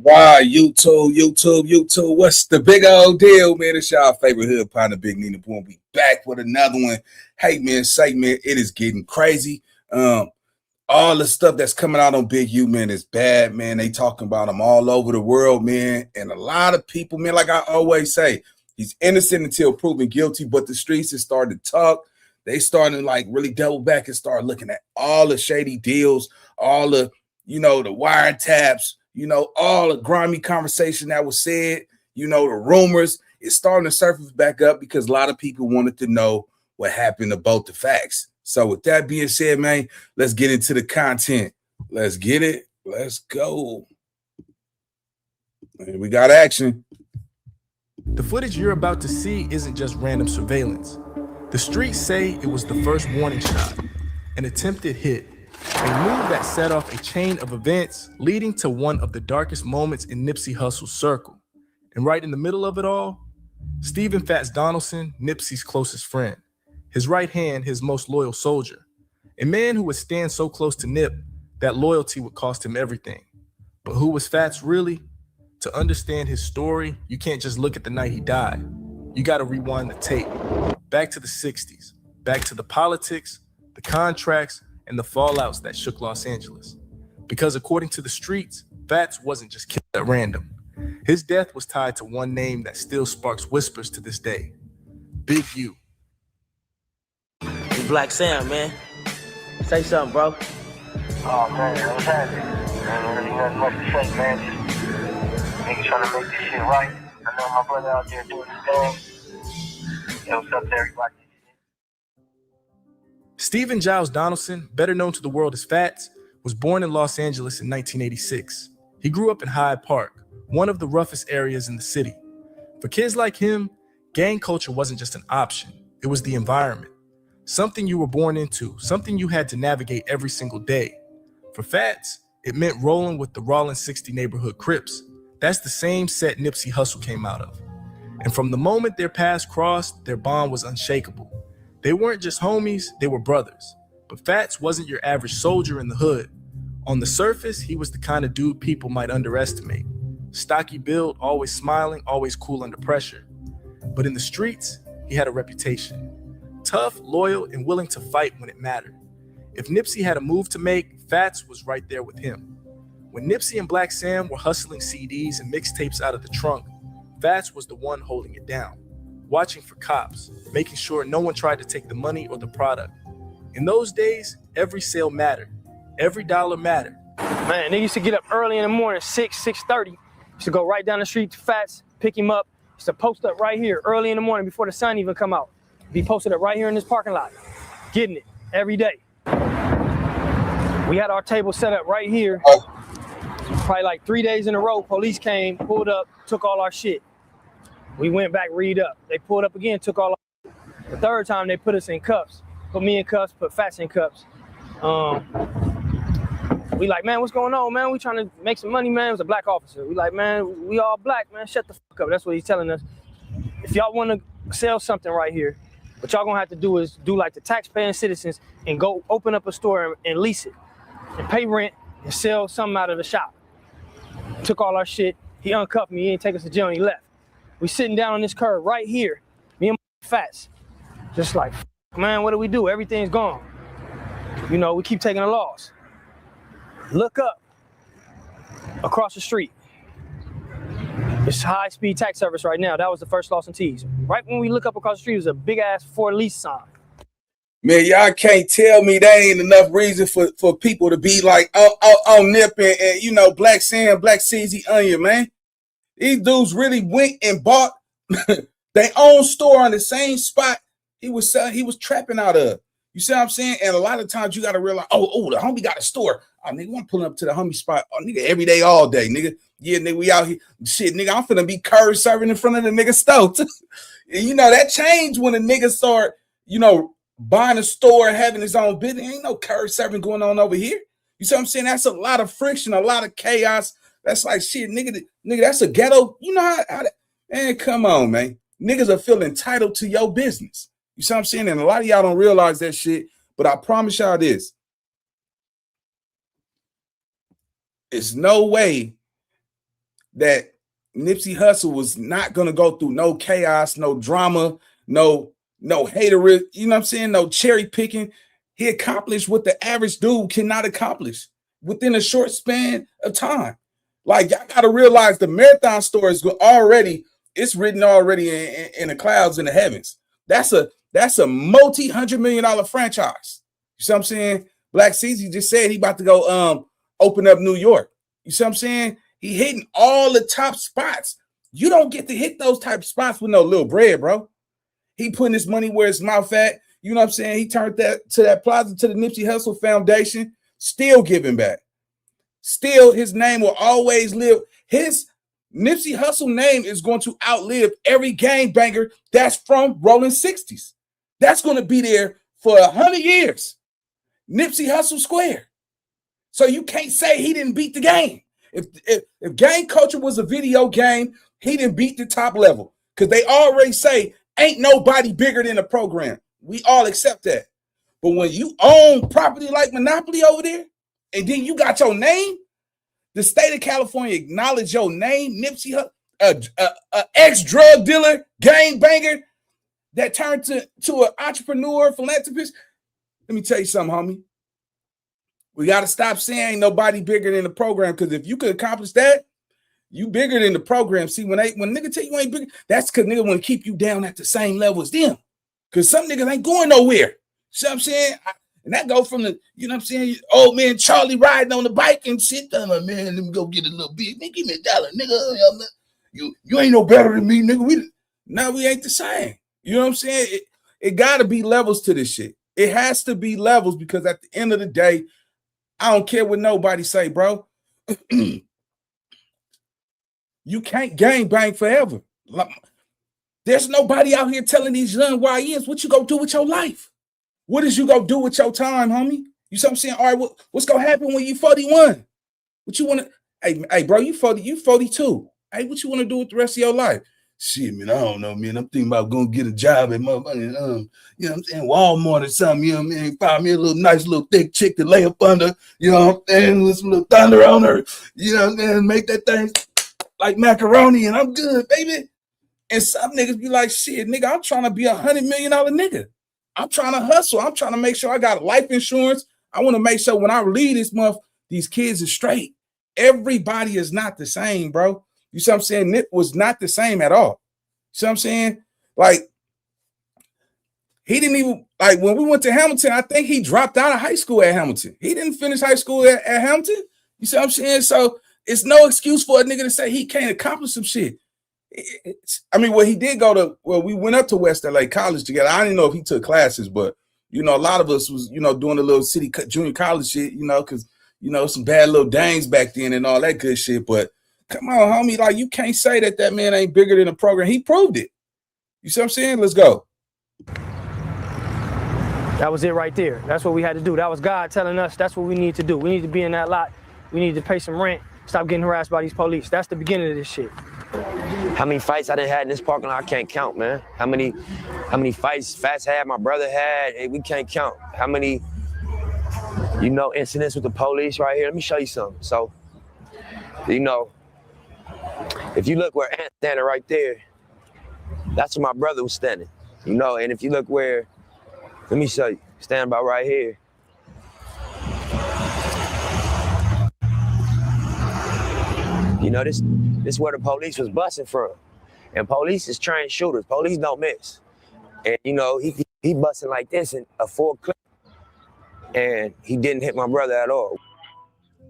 Wow, YouTube. What's the big old deal, man? It's y'all favorite hood partner, Big Nina Boom. We back with another one. Hey, man, segment. It is getting crazy. All the stuff that's coming out on Big U, man, is bad, man. They talking about him all over the world, man. And a lot of people, man, like I always say, he's innocent until proven guilty, but the streets is starting to talk. They starting to like really double back and start looking at all the shady deals, all the, the wiretaps, all the grimy conversation that was said, the rumors. It's starting to surface back up because a lot of people wanted to know what happened to both the facts. So with that being said, man, let's get into the content. Let's get it. Let's go. And we got action. The footage you're about to see isn't just random surveillance. The streets say it was the first warning shot, an attempted hit, a move that set off a chain of events leading to one of the darkest moments in Nipsey Hussle's circle. And right in the middle of it all, Stephen Fats Donaldson, Nipsey's closest friend. His right hand, his most loyal soldier. A man who would stand so close to Nip that loyalty would cost him everything. But who was Fats really? To understand his story, you can't just look at the night he died. You gotta rewind the tape. Back to the 60s. Back to the politics, the contracts, and the fallouts that shook Los Angeles. Because according to the streets, Fats wasn't just killed at random. His death was tied to one name that still sparks whispers to this day. Big U. Black Sam, man. Say something, bro. Oh, man, what's happening? Ain't really nothing much to say, man. Just niggas trying to make this shit right. I know my brother out there doing his thing. Yo, what's up to everybody? Stephen Giles Donaldson, better known to the world as Fats, was born in Los Angeles in 1986. He grew up in Hyde Park, one of the roughest areas in the city. For kids like him, gang culture wasn't just an option, it was the environment. Something you were born into, something you had to navigate every single day. For Fats, it meant rolling with the Rawlins 60 neighborhood Crips. That's the same set Nipsey Hussle came out of. And from the moment their paths crossed, their bond was unshakable. They weren't just homies, they were brothers. But Fats wasn't your average soldier in the hood. On the surface, he was the kind of dude people might underestimate. Stocky build, always smiling, always cool under pressure. But in the streets, he had a reputation. Tough, loyal, and willing to fight when it mattered. If Nipsey had a move to make, Fats was right there with him. When Nipsey and Black Sam were hustling CDs and mixtapes out of the trunk, Fats was the one holding it down, watching for cops, making sure no one tried to take the money or the product. In those days, every sale mattered. Every dollar mattered. Man, they used to get up early in the morning, 6:30. Used to go right down the street to Fats, pick him up. Used to post up right here early in the morning before the sun even come out. Be posted up right here in this parking lot, getting it every day. We had our table set up right here. Probably like 3 days in a row, police came, pulled up, took all our shit. We went back, read up. They pulled up again, took all our shit. The third time they put us in cuffs. Put me in cuffs, put Fats in cuffs. We like, man, what's going on, man? We trying to make some money, man. It was a black officer. We like, man, we all black, man. Shut the fuck up. That's what he's telling us. If y'all want to sell something right here, what y'all gonna have to do is do like the taxpaying citizens and go open up a store and lease it and pay rent and sell something out of the shop. Took all our shit. He uncuffed me. He didn't take us to jail and he left. We sitting down on this curb right here, me and my Fats. Just like, man, what do we do? Everything's gone. We keep taking a loss. Look up across the street. It's high-speed tax service right now. That was the first Lawson T's. Right when we look up across the street, there's a big-ass for lease sign. Man, y'all can't tell me that ain't enough reason for people to be like, oh, Nip and Black Sam, Black CZ Onion, man. These dudes really went and bought their own store on the same spot he was trapping out of. You see what I'm saying? And a lot of times you got to realize, the homie got a store. Oh, nigga, I'm pulling up to the homie spot. Oh, nigga, every day, all day, nigga. Yeah, nigga, we out here. Shit, nigga, I'm finna be curb serving in front of the nigga stove. That changed when a nigga start, buying a store, having his own business. Ain't no curb serving going on over here. You see what I'm saying? That's a lot of friction, a lot of chaos. That's like, shit, nigga, that's a ghetto. You know how that, man, come on, man. Niggas are feeling entitled to your business. You see what I'm saying? And a lot of y'all don't realize that shit, but I promise y'all this. It's no way that Nipsey Hussle was not gonna go through no chaos, no drama, no hater, you know what I'm saying? No cherry picking. He accomplished what the average dude cannot accomplish within a short span of time. Like, y'all gotta realize the marathon story is already, it's written already in the clouds in the heavens. That's a multi-$100 million franchise. You see what I'm saying? Black CZ just said he about to go open up New York. You see what I'm saying? He hitting all the top spots. You don't get to hit those type of spots with no little bread, bro. He putting his money where his mouth at. You know what I'm saying? He turned that to that plaza, to the Nipsey Hussle Foundation, still giving back. Still, his name will always live. His Nipsey Hussle name is going to outlive every gangbanger that's from Rolling 60s. That's going to be there for 100 years. Nipsey Hussle Square. So you can't say he didn't beat the game. If gang culture was a video game, he didn't beat the top level. Because they already say, ain't nobody bigger than the program. We all accept that. But when you own property like Monopoly over there, and then you got your name, the state of California acknowledge your name, Nipsey Hussle, a ex-drug dealer, gang banger that turned to an entrepreneur, philanthropist. Let me tell you something, homie. We got to stop saying ain't nobody bigger than the program, because if you could accomplish that, you bigger than the program. See, when nigga tell you ain't bigger, that's because nigga want to keep you down at the same level as them. Because some niggas ain't going nowhere. See what I'm saying? And that go from the, you know what I'm saying, old man Charlie riding on the bike and shit. I'm like, man, let me go get a little bit. Man, give me $1, nigga. You ain't no better than me, nigga. We ain't the same. You know what I'm saying? It got to be levels to this shit. It has to be levels, because at the end of the day, I don't care what nobody say, bro. You can't gang bang forever. There's nobody out here telling these young YNs what you gonna do with your life. What is you gonna do with your time, homie? You see what I'm saying? All right, what's gonna happen when you 41? What you wanna? Hey, bro, you 42. Hey, what you wanna do with the rest of your life? Shit, man, I don't know, man. I'm thinking about going to get a job at motherfucking, you know what I'm saying, Walmart or something, you know what I mean? Find me a little nice little thick chick to lay up under, you know what I'm saying, with some little thunder on her, you know what I'm saying, make that thing like macaroni, and I'm good, baby. And some niggas be like, shit, nigga, I'm trying to be $100 million nigga. I'm trying to hustle. I'm trying to make sure I got life insurance. I want to make sure when I leave this month, these kids are straight. Everybody is not the same, bro. You see what I'm saying? Nip was not the same at all. See what I'm saying? Like, he didn't even, like, when we went to Hamilton, I think he dropped out of high school at Hamilton. He didn't finish high school at Hamilton. You see what I'm saying? So it's no excuse for a nigga to say he can't accomplish some shit. Well, he did we went up to West LA College together. I didn't know if he took classes, but, you know, a lot of us was, you know, doing a little city junior college shit, you know, because, you know, some bad little dames back then and all that good shit. But come on, homie, like, you can't say that man ain't bigger than the program. He proved it. You see what I'm saying? Let's go. That was it right there. That's what we had to do. That was God telling us that's what we need to do. We need to be in that lot. We need to pay some rent. Stop getting harassed by these police. That's the beginning of this shit. How many fights I done had in this parking lot, I can't count, man. How many fights Fats had, my brother had, we can't count. How many, you know, incidents with the police right here. Let me show you something. So, you know, if you look where Ant's standing right there, that's where my brother was standing, you know, and if you look where, let me show you, stand about right here. You know, this is where the police was busting from. And police is trained shooters. Police don't miss. And, you know, he busting like this in a full clip. And he didn't hit my brother at all.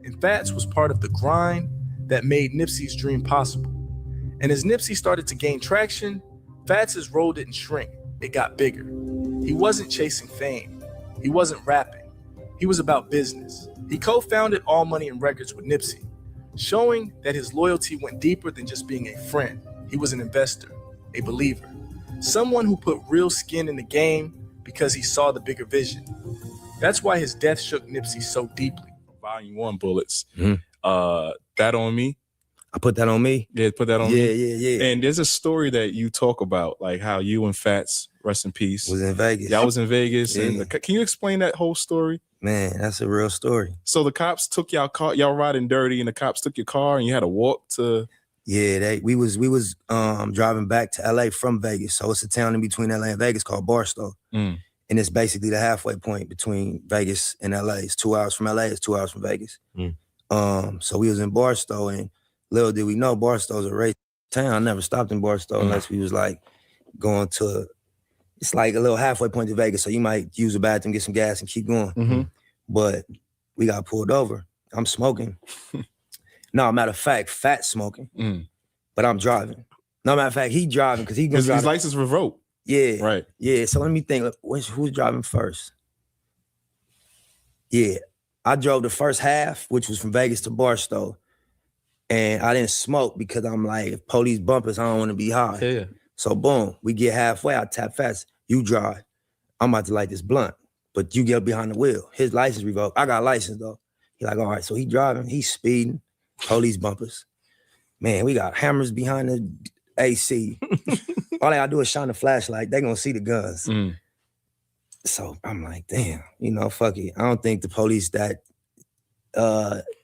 And Fats was part of the grind that made Nipsey's dream possible. And as Nipsey started to gain traction, Fats' role didn't shrink. It got bigger. He wasn't chasing fame. He wasn't rapping. He was about business. He co-founded All Money and Records with Nipsey, showing that his loyalty went deeper than just being a friend. He was an investor, a believer, someone who put real skin in the game because he saw the bigger vision. That's why his death shook Nipsey so deeply. Volume 1 bullets. That on me. I put that on me? Yeah, put that on me. Yeah. And there's a story that you talk about, like how you and Fats, rest in peace, Was in Vegas. Y'all was in Vegas. Yeah. And can you explain that whole story? Man, that's a real story. So the cops took y'all car, y'all riding dirty, and the cops took your car, and you had to walk to Yeah, we was driving back to LA from Vegas. So it's a town in between LA and Vegas called Barstow. Mm. And it's basically the halfway point between Vegas and LA. It's 2 hours from LA, it's 2 hours from Vegas. So we was in Barstow, and little did we know Barstow's a race town. I never stopped in Barstow unless we was like going to, it's like a little halfway point to Vegas. So you might use a bathroom, get some gas and keep going. But we got pulled over. I'm smoking. No, matter of fact, Fat smoking, but I'm driving. No, matter of fact, he driving because his license revoked. Yeah. Right. Yeah. So let me think. Who's driving first? Yeah. I drove the first half, which was from Vegas to Barstow. And I didn't smoke because I'm like, if police bump us, I don't want to be high. Yeah. So boom, we get halfway. I tap fast. You drive. I'm about to light this blunt, but you get behind the wheel. His license revoked. I got a license though. He like, all right. So he driving. He's speeding. Police bumpers. Man, we got hammers behind the AC. All they gotta do is shine the flashlight. They gonna see the guns. So I'm like, damn, fuck it. I don't think the police that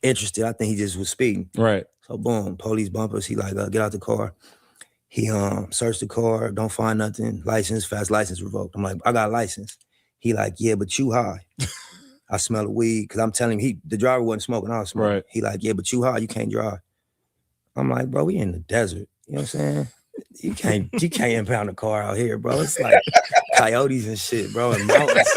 interested. I think he just was speeding. Right. So boom, police bumpers. He like, get out the car. He searched the car, don't find nothing. Fast license revoked. I'm like, I got a license. He like, yeah, but you high. I smell the weed because I'm telling him the driver wasn't smoking. I was smoking. Right. He like, yeah, but you high, you can't drive. I'm like, bro, we in the desert. You know what I'm saying? You can't impound a car out here, bro. It's like coyotes and shit, bro, and mountains.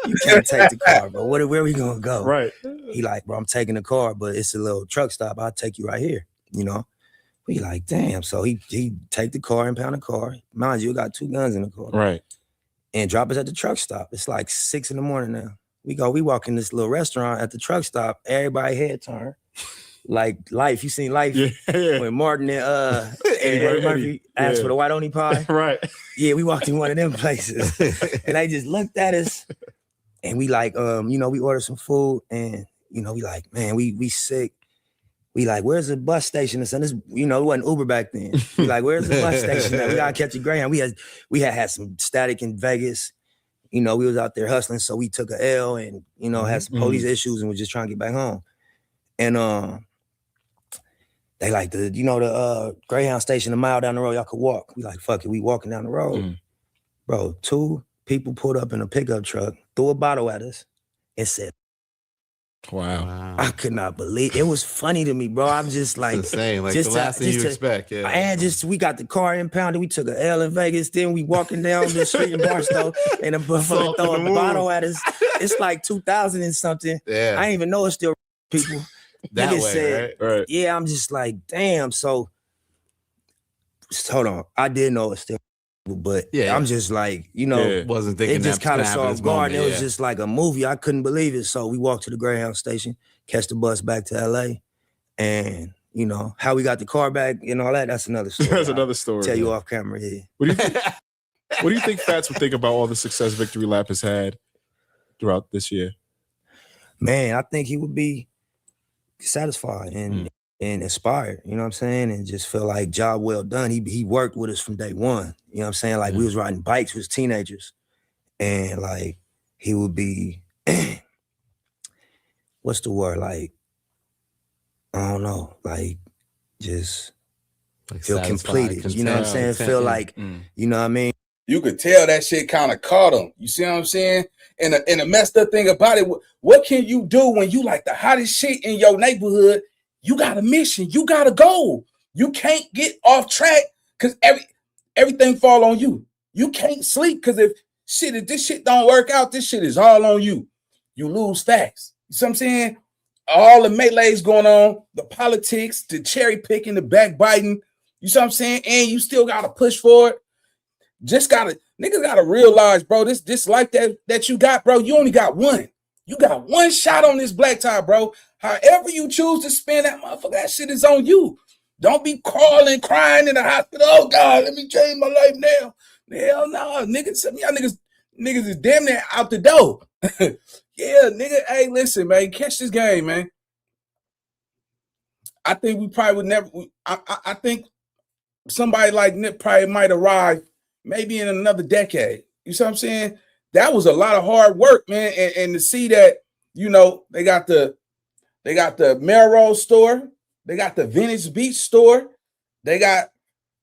You can't take the car, bro. Where we gonna go? Right. He like, bro, I'm taking the car, but it's a little truck stop. I'll take you right here, We like, damn. So he take the car, impound the car. Mind you, got 2 guns in the car. Right. And drop us at the truck stop. It's like 6 in the morning now. We walk in this little restaurant at the truck stop. Everybody head turn. Like Life. You seen Life? Yeah. When Martin and Eddie Murphy asked for the white only pie? Right. Yeah, we walked in one of them places. And they just looked at us. And we like, we ordered some food. And, we like, man, we sick. We like, where's the bus station? And this, it wasn't Uber back then. We like, where's the bus station? We gotta catch a Greyhound. We had some static in Vegas. We was out there hustling, so we took a L and had some police issues and was just trying to get back home. And they like the Greyhound station a mile down the road. Y'all could walk. We like, fuck it, we walking down the road, bro. 2 people pulled up in a pickup truck, threw a bottle at us, and said, Wow. I could not believe it. Was funny to me, bro. I'm just like, it's insane. Like the last thing you expect. Yeah. And we got the car impounded. We took an L in Vegas. Then we walking down the street in Barstow, and a motherfucker throw a bottle at us. It's like 2000 and something. Yeah. I didn't even know it's still people. That way, said, right? Yeah, I'm just like, damn. So hold on. I did know it's still people, but I'm just like, wasn't thinking it just kind of saw off guard. It was just like a movie. I couldn't believe it. So we walked to the Greyhound station, catch the bus back to LA, and how we got the car back and all that. That's another story. That's another story. Tell you off camera here. What do you think Fats would think about all the success Victory Lap has had throughout this year? Man, I think he would be satisfied and inspired, you know what I'm saying? And just feel like job well done. He worked with us from day one. You know what I'm saying? Like we was riding bikes with teenagers. And like he would be what's the word? Like, I don't know, like just feel completed. You know what I'm saying? Feel like, you know what I mean? You could tell that shit kind of caught him. You see what I'm saying? And the messed up thing about it, what can you do when you like the hottest shit in your neighborhood? You got a mission. You got a goal. You can't get off track because everything fall on you. You can't sleep because if this shit don't work out, this shit is all on you. You lose fast. You see what I'm saying? All the melees going on, the politics, the cherry picking, the backbiting. You see what I'm saying? And you still got to push for it. Niggas gotta realize, bro, this life that you got, bro, you only got one. You got one shot on this black tie, bro. However you choose to spend that motherfucker, that shit is on you. Don't be calling, crying in the hospital. Oh God, let me change my life now. Hell no, niggas, some of y'all niggas is damn near out the door. Yeah, nigga, hey, listen, man, catch this game, man. I think we probably would never, I think somebody like Nip probably might arrive maybe in another decade. You see what I'm saying? That was a lot of hard work, man. And to see that, they got the Melrose store, They got the Venice Beach store. They got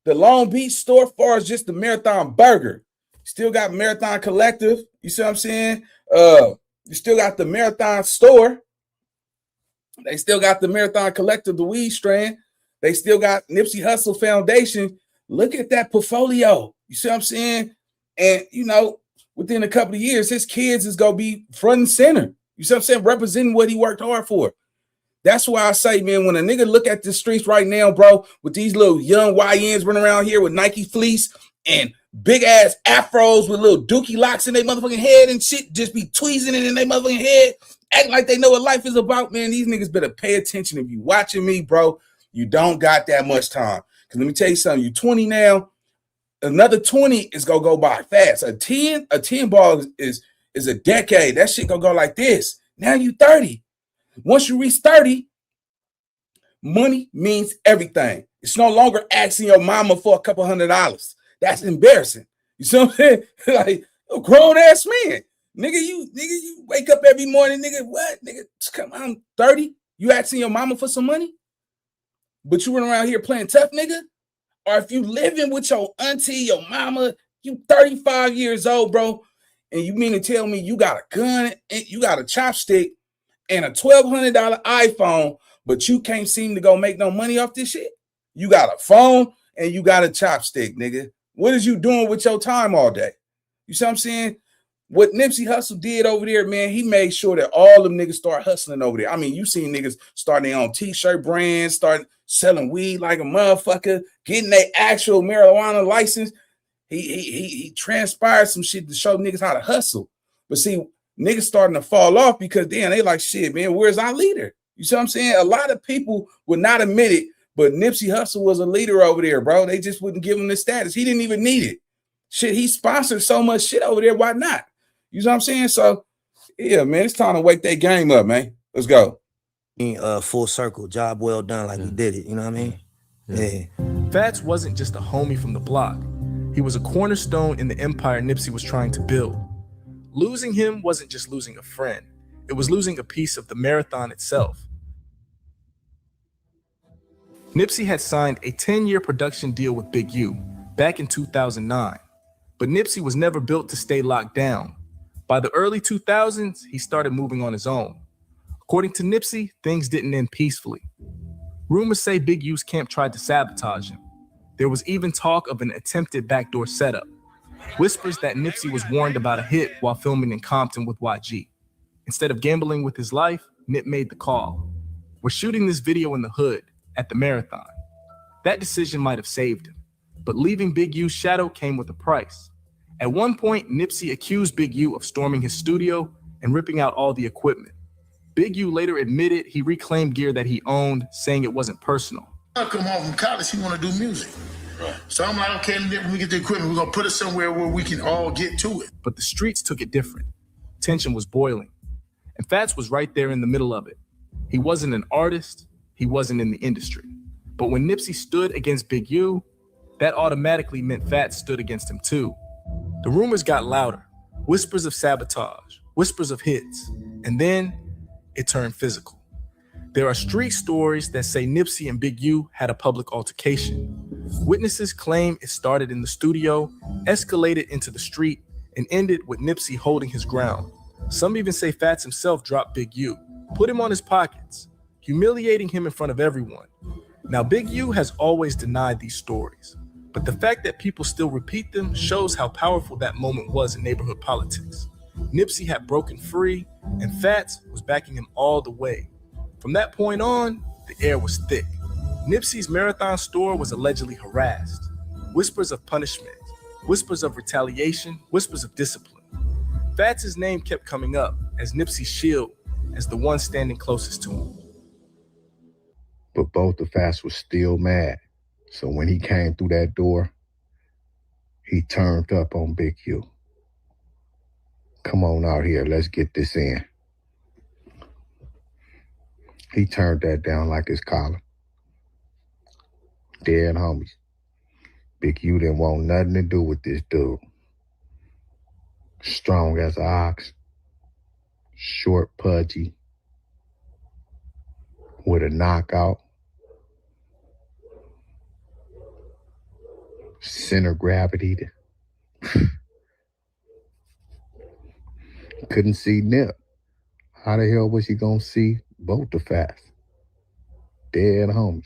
the Long Beach store as far as just the Marathon Burger. Still got Marathon Collective. You see what I'm saying? You still got the Marathon store. They still got the Marathon Collective, the weed strand. They still got Nipsey Hussle Foundation. Look at that portfolio. You see what I'm saying? And, you know, within a couple of years, his kids is going to be front and center. You see what I'm saying? Representing what he worked hard for. That's why I say, man, when a nigga look at the streets right now, bro, with these little young YNs running around here with Nike fleece and big ass afros with little dookie locks in their motherfucking head and shit, just be tweezing it in their motherfucking head, acting like they know what life is about, man. These niggas better pay attention. If you watching me, bro, you don't got that much time. Because let me tell you something, you 20 now, another 20 is gonna go by fast. A 10 ball is a decade. That shit gonna go like this. Now you 30. Once you reach 30, money means everything. It's no longer asking your mama for a couple $100. That's embarrassing. You see what I'm saying? Like a grown ass man. Nigga, you wake up every morning, nigga. What? Nigga, come on, I'm 30. You asking your mama for some money? But you run around here playing tough, nigga? Or if you living with your auntie, your mama, you 35 years old, bro, and you mean to tell me you got a gun and you got a chopstick and a $1,200 iPhone, but you can't seem to go make no money off this shit? You got a phone and you got a chopstick, nigga. What is you doing with your time all day? You see what I'm saying? What Nipsey Hussle did over there, man, he made sure that all them niggas start hustling over there. I mean, you seen niggas starting their own t-shirt brands, start selling weed like a motherfucker, getting their actual marijuana license. He transpired some shit to show niggas how to hustle. But see, niggas starting to fall off because damn, they like, shit, man, where's our leader? You see what I'm saying? A lot of people would not admit it, but Nipsey Hussle was a leader over there, bro. They just wouldn't give him the status. He didn't even need it. Shit, he sponsored so much shit over there. Why not? You know what I'm saying? So, yeah, man, it's time to wake that game up, man. Let's go. Full circle, job well done, like he did it. You know what I mean? Yeah. Fats wasn't just a homie from the block. He was a cornerstone in the empire Nipsey was trying to build. Losing him wasn't just losing a friend. It was losing a piece of the marathon itself. Nipsey had signed a 10-year production deal with Big U back in 2009, but Nipsey was never built to stay locked down. By the early 2000s, he started moving on his own. According to Nipsey, things didn't end peacefully. Rumors say Big U's camp tried to sabotage him. There was even talk of an attempted backdoor setup. Whispers that Nipsey was warned about a hit while filming in Compton with YG. Instead of gambling with his life, Nip made the call. We're shooting this video in the hood, at the marathon. That decision might have saved him, but leaving Big U's shadow came with a price. At one point, Nipsey accused Big U of storming his studio and ripping out all the equipment. Big U later admitted he reclaimed gear that he owned, saying it wasn't personal. I come home from college, he want to do music. Right. So I'm like, okay, when we get the equipment, we're going to put it somewhere where we can all get to it. But the streets took it different. Tension was boiling. And Fats was right there in the middle of it. He wasn't an artist. He wasn't in the industry. But when Nipsey stood against Big U, that automatically meant Fats stood against him too. The rumors got louder. Whispers of sabotage, whispers of hits. And then it turned physical. There are street stories that say Nipsey and Big U had a public altercation. Witnesses claim it started in the studio, escalated into the street, and ended with Nipsey holding his ground. Some even say Fats himself dropped Big U, put him on his pockets, humiliating him in front of everyone. Now, Big U has always denied these stories, but the fact that people still repeat them shows how powerful that moment was in neighborhood politics. Nipsey had broken free, and Fats was backing him all the way. From that point on, the air was thick. Nipsey's marathon store was allegedly harassed. Whispers of punishment, whispers of retaliation, whispers of discipline. Fats' name kept coming up as Nipsey's shield, as the one standing closest to him. But both of Fats was still mad. So when he came through that door, he turned up on Big U. Come on out here, let's get this in. He turned that down like his collar. Dead homies. Big U didn't want nothing to do with this dude. Strong as an ox, short, pudgy, with a knockout, center gravity. Couldn't see Nip. How the hell was he gonna see both the Fats? Dead homies.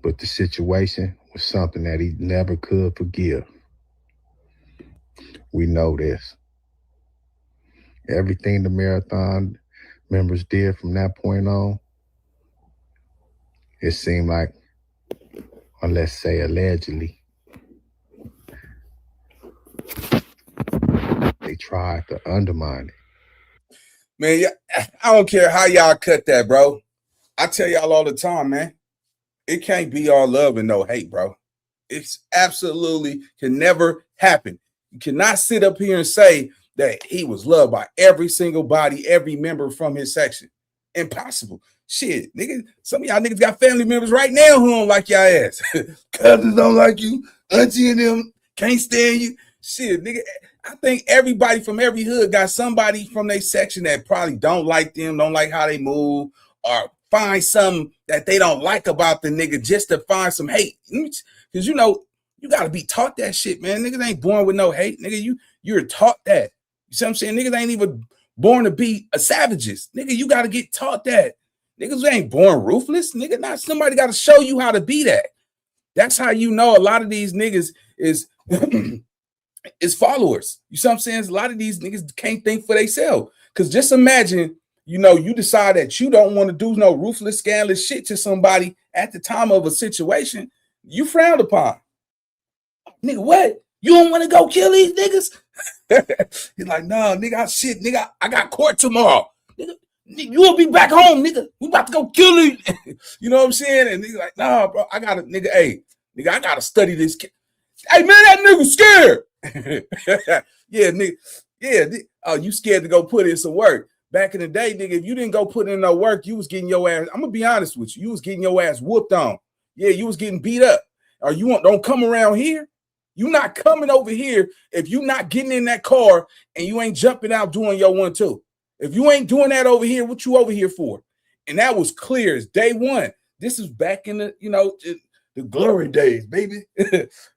But the situation was something that he never could forgive. We know this. Everything the marathon members did from that point on, it seemed like, or let's say allegedly, they tried to undermine it. Man, I don't care how y'all cut that, bro. I tell y'all all the time, man, it can't be all love and no hate, bro. It's absolutely can never happen. You cannot sit up here and say that he was loved by every single body, every member from his section. Impossible. Shit, nigga, some of y'all niggas got family members right now who don't like y'all ass. Cousins don't like you. Auntie and them can't stand you. Shit, nigga, I think everybody from every hood got somebody from their section that probably don't like them, don't like how they move, or find something that they don't like about the nigga just to find some hate. Because, you know, you got to be taught that shit, man. Niggas ain't born with no hate. Nigga, you're taught that. You see what I'm saying? Niggas ain't even born to be a savages. Nigga, you got to get taught that. Niggas ain't born ruthless. Nigga, not somebody got to show you how to be that. That's how you know a lot of these niggas is followers. You see what I'm saying? A lot of these niggas can't think for themselves. Because just imagine, you know, you decide that you don't want to do no ruthless, scandalous shit to somebody at the time of a situation, you frowned upon. Nigga, what? You don't want to go kill these niggas? He's like, no, nigga, shit, nigga, I got court tomorrow. Nigga, you will be back home, nigga. We about to go kill you. You know what I'm saying? And he's like, nah, bro, I gotta, nigga, hey, nigga, I gotta study this kid. Hey, man, that nigga scared. Yeah, nigga. Yeah, oh, you scared to go put in some work. Back in the day, nigga, if you didn't go put in no work, you was getting your ass, I'm gonna be honest with you, you was getting your ass whooped on. Yeah, you was getting beat up. Or don't come around here. You not coming over here if you not getting in that car and you ain't jumping out doing your 1-2. If you ain't doing that over here, what you over here for? And that was clear as day one. This is back in the, you know, the glory days, baby.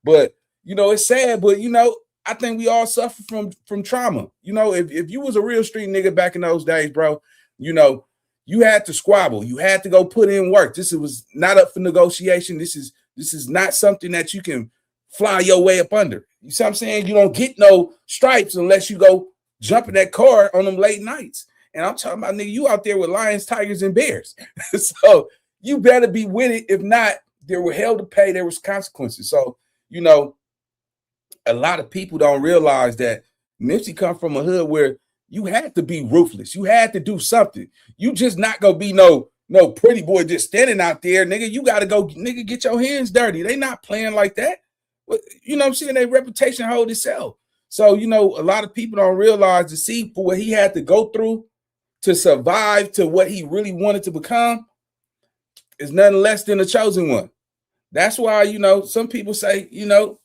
But, you know, it's sad, but, you know, I think we all suffer from trauma. You know, if you was a real street nigga back in those days, bro, you know, you had to squabble. You had to go put in work. This was not up for negotiation. This is not something that you can fly your way up under. You see what I'm saying? You don't get no stripes unless you go jump in that car on them late nights. And I'm talking about, nigga, you out there with lions, tigers, and bears. So you better be with it. If not, there were hell to pay. There was consequences. So, you know, a lot of people don't realize that Nipsey come from a hood where you had to be ruthless. You had to do something. You just not gonna be no pretty boy just standing out there, nigga. You gotta go, nigga, get your hands dirty. They not playing like that. You know what I'm saying? Their reputation hold itself. So, you know, a lot of people don't realize to see for what he had to go through to survive to what he really wanted to become is nothing less than a chosen one. That's why, you know, some people say, you know,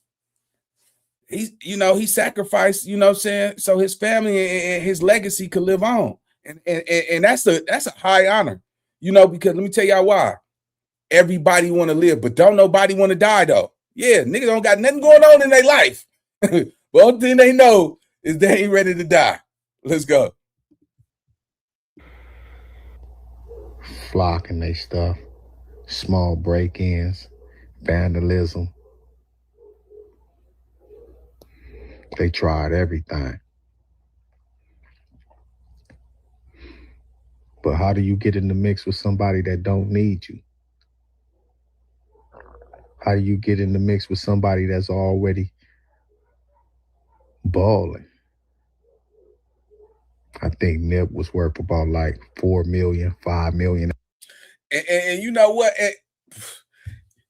he sacrificed, you know what I'm saying, so his family and his legacy could live on. And that's a high honor, you know, because let me tell y'all why. Everybody want to live, but don't nobody want to die though. Yeah, niggas don't got nothing going on in their life. But one thing they know is they ain't ready to die. Let's go. Flocking they stuff, small break-ins, vandalism. They tried everything. But how do you get in the mix with somebody that don't need you? How do you get in the mix with somebody that's already balling? I think Nip was worth about like 4 million, 5 million. And you know what?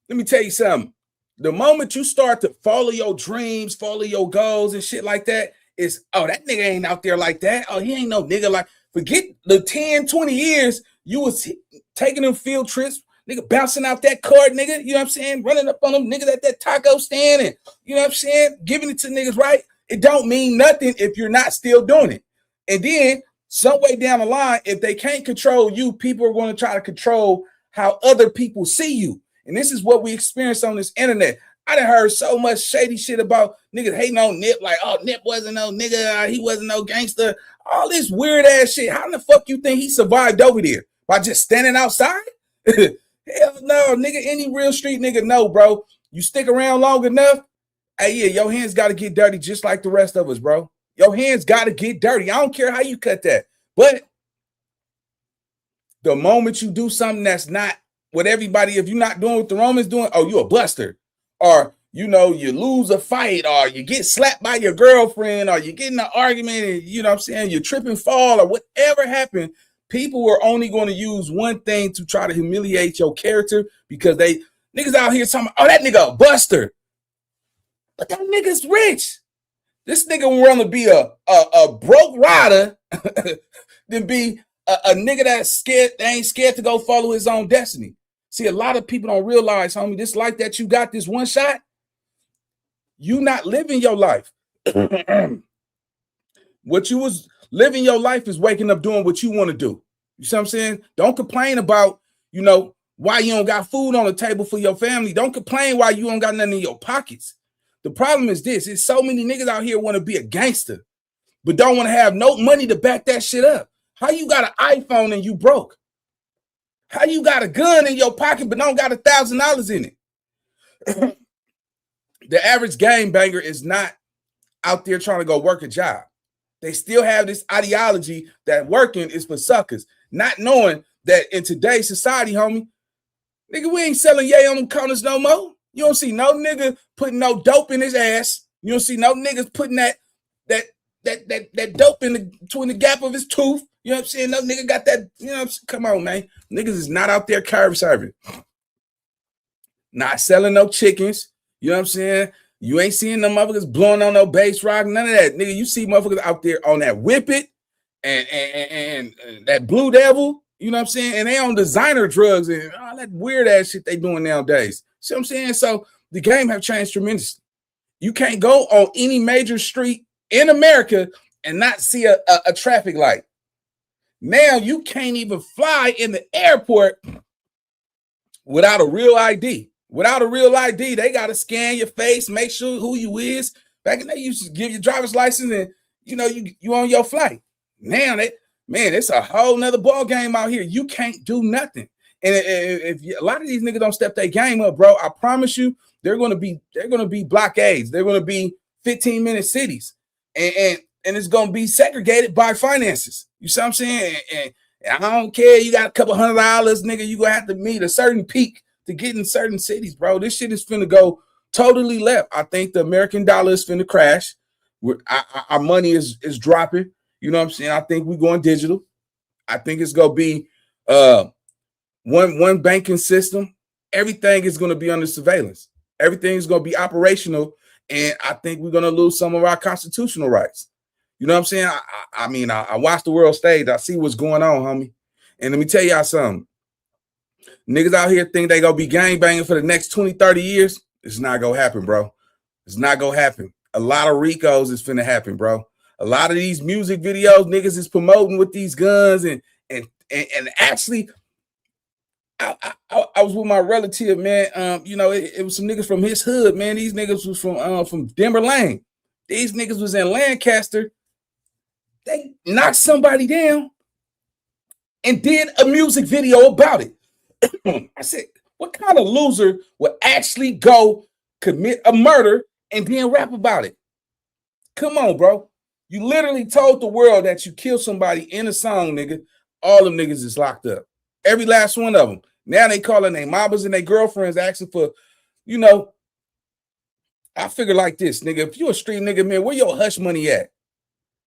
Let me tell you something. The moment you start to follow your dreams, follow your goals and shit like that, it's, oh, that nigga ain't out there like that. Oh, he ain't no nigga like, forget the 10, 20 years you was taking them field trips, nigga, bouncing out that card, nigga, you know what I'm saying? Running up on them niggas at that taco stand and, you know what I'm saying? Giving it to niggas, right? It don't mean nothing if you're not still doing it. And then some way down the line, if they can't control you, people are going to try to control how other people see you. And this is what we experience on this internet. I done heard so much shady shit about niggas hating on Nip, like, oh, Nip wasn't no nigga, he wasn't no gangster. All this weird ass shit. How in the fuck you think he survived over there? By just standing outside? Hell no, nigga. Any real street nigga know, bro. You stick around long enough, hey, yeah, your hands got to get dirty just like the rest of us, bro. Your hands got to get dirty. I don't care how you cut that. But the moment you do something that's not what everybody, if you're not doing what the Romans doing, oh, you a buster. Or, you know, you lose a fight, or you get slapped by your girlfriend, or you get in an argument, and, you know what I'm saying, you trip and fall, or whatever happened, people are only going to use one thing to try to humiliate your character, because they, niggas out here talking, oh, that nigga a buster. But that nigga's rich. This nigga would rather be a broke rider than be a nigga that's scared, that ain't scared to go follow his own destiny. See, a lot of people don't realize, homie, this life that you got, this one shot, you not living your life. What you was living your life is waking up doing what you want to do. You see what I'm saying? Don't complain about, you know, why you don't got food on the table for your family. Don't complain why you don't got nothing in your pockets. The problem is this, it's so many niggas out here want to be a gangster, but don't want to have no money to back that shit up. How you got an iPhone and you broke? How you got a gun in your pocket but don't got $1,000 in it? The average game banger is not out there trying to go work a job. They still have this ideology that working is for suckers, not knowing that in today's society, homie, nigga, we ain't selling yay on them corners no more. You don't see no nigga putting no dope in his ass. You don't see no niggas putting that dope in between the gap of his tooth. You know what I'm saying? No nigga got that, you know what I'm saying? Come on, man. Niggas is not out there curb serving. Not selling no chickens. You know what I'm saying? You ain't seeing them motherfuckers blowing on no bass rock, none of that. Nigga, you see motherfuckers out there on that Whip It and that Blue Devil, you know what I'm saying? And they on designer drugs and all that weird ass shit they doing nowadays. See what I'm saying? So the game have changed tremendously. You can't go on any major street in America and not see a traffic light. Now you can't even fly in the airport without a real ID. Without a real ID, they got to scan your face, make sure who you is. Back in the day, you used to give your driver's license and, you know, you on your flight. Now, it's a whole nother ball game out here. You can't do nothing. And if a lot of these niggas don't step their game up, bro, I promise you, they're gonna be blockades. They're gonna be 15-minute cities, and it's gonna be segregated by finances. You see what I'm saying? And I don't care. You got a couple $100, nigga. You gonna have to meet a certain peak to get in certain cities, bro. This shit is finna go totally left. I think the American dollar is finna crash. Our money is dropping. You know what I'm saying? I think we're going digital. I think it's gonna be one banking system. Everything is gonna be under surveillance. Everything is gonna be operational, and I think we're gonna lose some of our constitutional rights. You know what I'm saying? I mean, I watch the world stage. I see what's going on, homie. And let me tell y'all something. Niggas out here think they gonna be gangbanging for the next 20, 30 years. It's not gonna happen, bro. It's not gonna happen. A lot of Ricos is finna happen, bro. A lot of these music videos niggas is promoting with these guns and actually, I was with my relative, man. You know, it was some niggas from his hood, man. These niggas was from Denver Lane. These niggas was in Lancaster. They knocked somebody down and did a music video about it. I said, what kind of loser would actually go commit a murder and then rap about it? Come on, bro. You literally told the world that you killed somebody in a song, nigga. All them niggas is locked up. Every last one of them. Now they calling their mamas and their girlfriends asking for, you know, I figure like this, nigga. If you a street nigga, man, where your hush money at?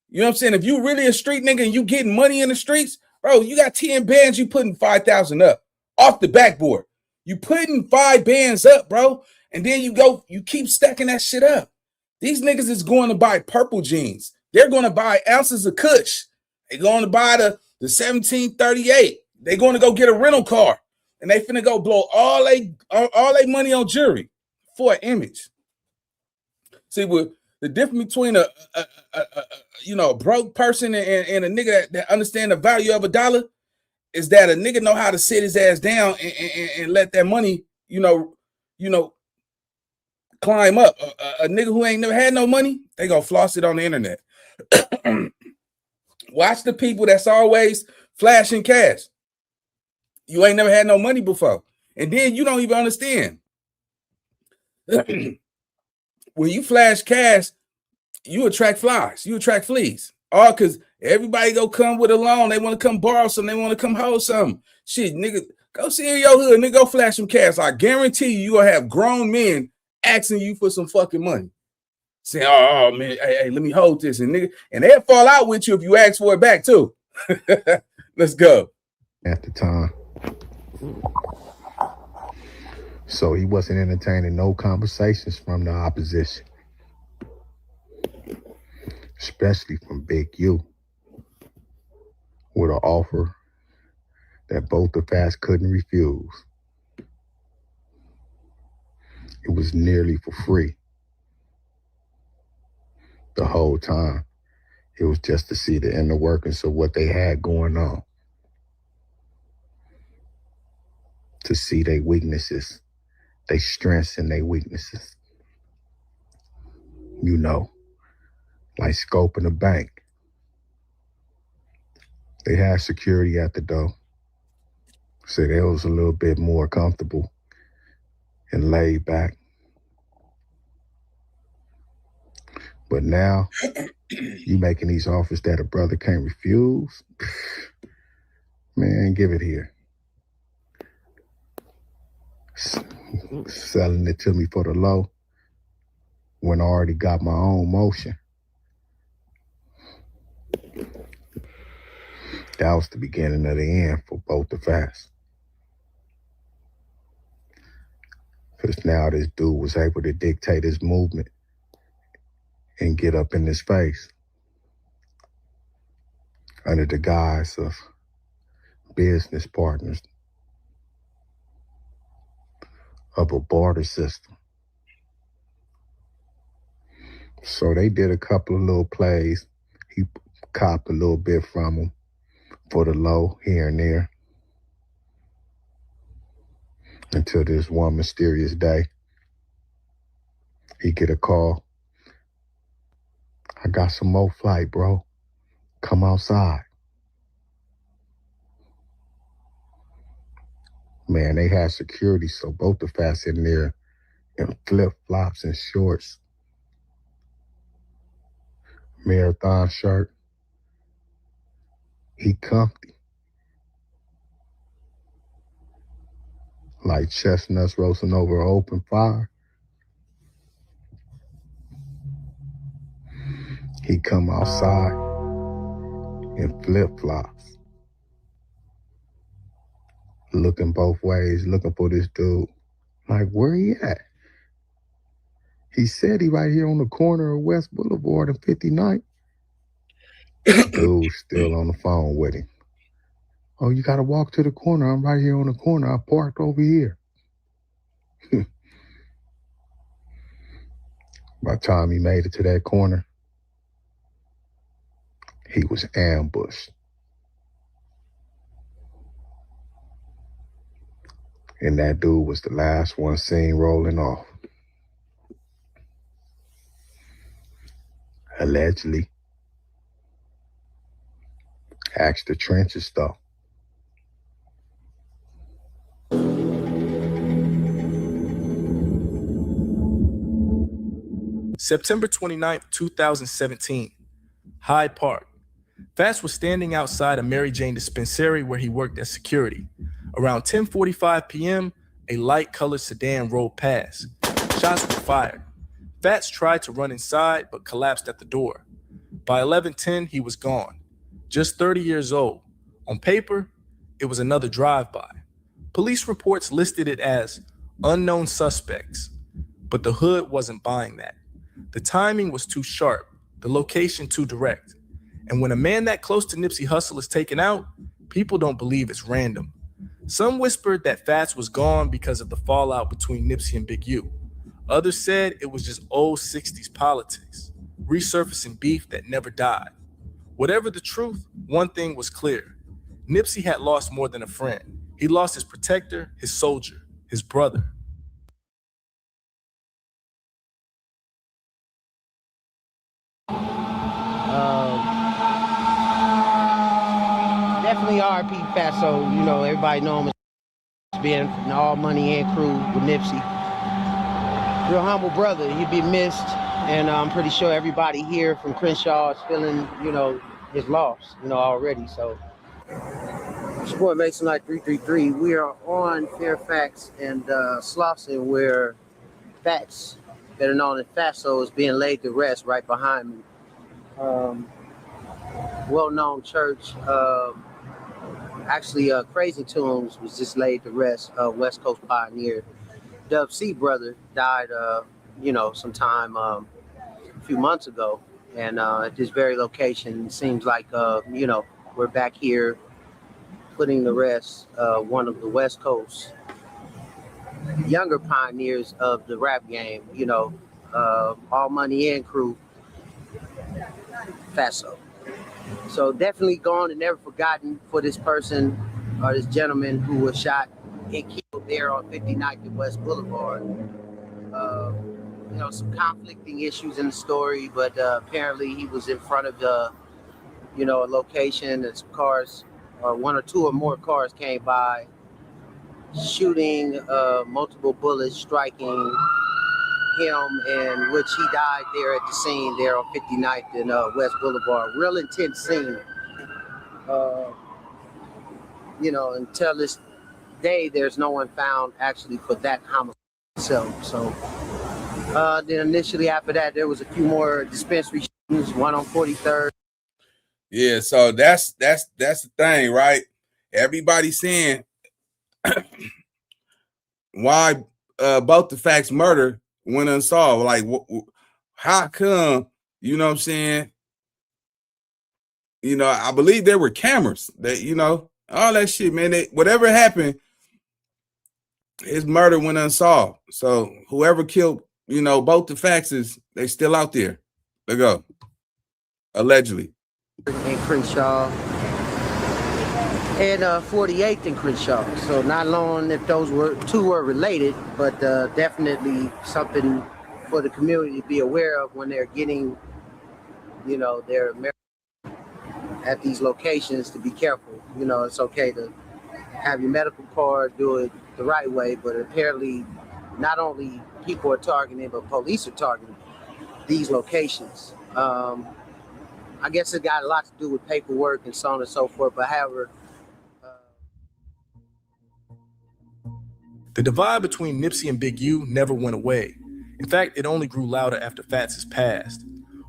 You know what I'm saying? If you really a street nigga and you getting money in the streets, bro, you got 10 bands, you putting 5,000 up off the backboard. You putting 5 bands up, bro, and then you keep stacking that shit up. These niggas is going to buy purple jeans. They're going to buy ounces of Kush. They're going to buy the 1738. They're going to go get a rental car, and they finna go blow all they money on jewelry for an image. See, what the difference between a broke person and a nigga that understand the value of a dollar is that a nigga know how to sit his ass down and let that money, climb up. A nigga who ain't never had no money, they gonna floss it on the internet. Watch the people that's always flashing cash. You ain't never had no money before. And then you don't even understand. When you flash cash, you attract flies. You attract fleas. All because everybody go come with a loan. They want to come borrow something. They want to come hold something. Shit, nigga, go see in your hood. Nigga, go flash some cash. I guarantee you gonna have grown men asking you for some fucking money. Saying, oh man, hey, let me hold this. And nigga, and they'll fall out with you if you ask for it back too. Let's go. At the time. So he wasn't entertaining no conversations from the opposition, especially from Big U, with an offer that both of us couldn't refuse. It was nearly for free. The whole time, it was just to see the inner workings of what they had going on, to see their weaknesses, their strengths and their weaknesses. You know, like scoping a bank. They had security at the door, so they was a little bit more comfortable and laid back. But now, you making these offers that a brother can't refuse? Man, give it here. Selling it to me for the low when I already got my own motion. That was the beginning of the end for both of us. Because now this dude was able to dictate his movement and get up in his face under the guise of business partners of a barter system. So they did a couple of little plays. He copped a little bit from him for the low here and there until this one mysterious day, he get a call. I got some more flight, bro. Come outside. Man, they had security, so both of us in there in flip-flops and shorts, marathon shirt. He comfy. Like chestnuts roasting over an open fire. He come outside in flip-flops, looking both ways, looking for this dude. Like, where he at? He said he right here on the corner of West Boulevard and 59th. Dude's still on the phone with him. Oh, you gotta walk to the corner. I'm right here on the corner. I parked over here. By the time he made it to that corner, he was ambushed. And that dude was the last one seen rolling off. Allegedly. Asked the trenches though. September 29th, 2017, Hyde Park. Fats was standing outside a Mary Jane dispensary where he worked as security. Around 10:45 p.m., a light-colored sedan rolled past. Shots were fired. Fats tried to run inside, but collapsed at the door. By 11:10, he was gone. Just 30 years old. On paper, it was another drive-by. Police reports listed it as unknown suspects, but the hood wasn't buying that. The timing was too sharp, the location too direct. And when a man that close to Nipsey Hussle is taken out, people don't believe it's random. Some whispered that Fats was gone because of the fallout between Nipsey and Big U. Others said it was just old 60s politics, resurfacing beef that never died. Whatever the truth, one thing was clear. Nipsey had lost more than a friend. He lost his protector, his soldier, his brother. definitely R.I.P. Fatso. You know, everybody know him as being an All Money and crew with Nipsey. Real humble brother. He'd be missed, and I'm pretty sure everybody here from Crenshaw is feeling, you know, his loss, you know, already. So, it's your boy Mason Light 333. We are on Fairfax and Slauson, where Fats, better known as Fatso, is being laid to rest right behind me. Well-known church. Actually, Crazy Tunes was just laid to rest. West Coast pioneer Dub C brother died, you know, sometime a few months ago, and at this very location, it seems like you know, we're back here putting to rest one of the West Coast younger pioneers of the rap game. You know, All Money and crew, Fatso. So definitely gone and never forgotten for this person or this gentleman who was shot and killed there on 59th and West Boulevard. You know, some conflicting issues in the story, but apparently he was in front of the, you know, a location and some cars, or one or two or more cars came by, shooting multiple bullets, striking him, in which he died there at the scene there on 59th and West Boulevard. Real intense scene. You know, until this day, there's no one found actually for that homicide itself. So then initially after that, there was a few more dispensary shootings, one on 43rd. Yeah, so that's the thing, right? Everybody's saying why both the facts murder went unsolved. Like, how come? You know what I'm saying? You know, I believe there were cameras that, you know, all that shit, man. Whatever happened, his murder went unsolved. So whoever killed, you know, both the Faxes, they still out there. They go. Allegedly. In Crenshaw and 48th in Crenshaw. So not long if those two were related, but definitely something for the community to be aware of when they're getting, you know, their at these locations, to be careful. You know, it's okay to have your medical card, do it the right way, but apparently not only people are targeting, but police are targeting these locations. I guess it got a lot to do with paperwork and so on and so forth, but however. The divide between Nipsey and Big U never went away. In fact, it only grew louder after Fats passed.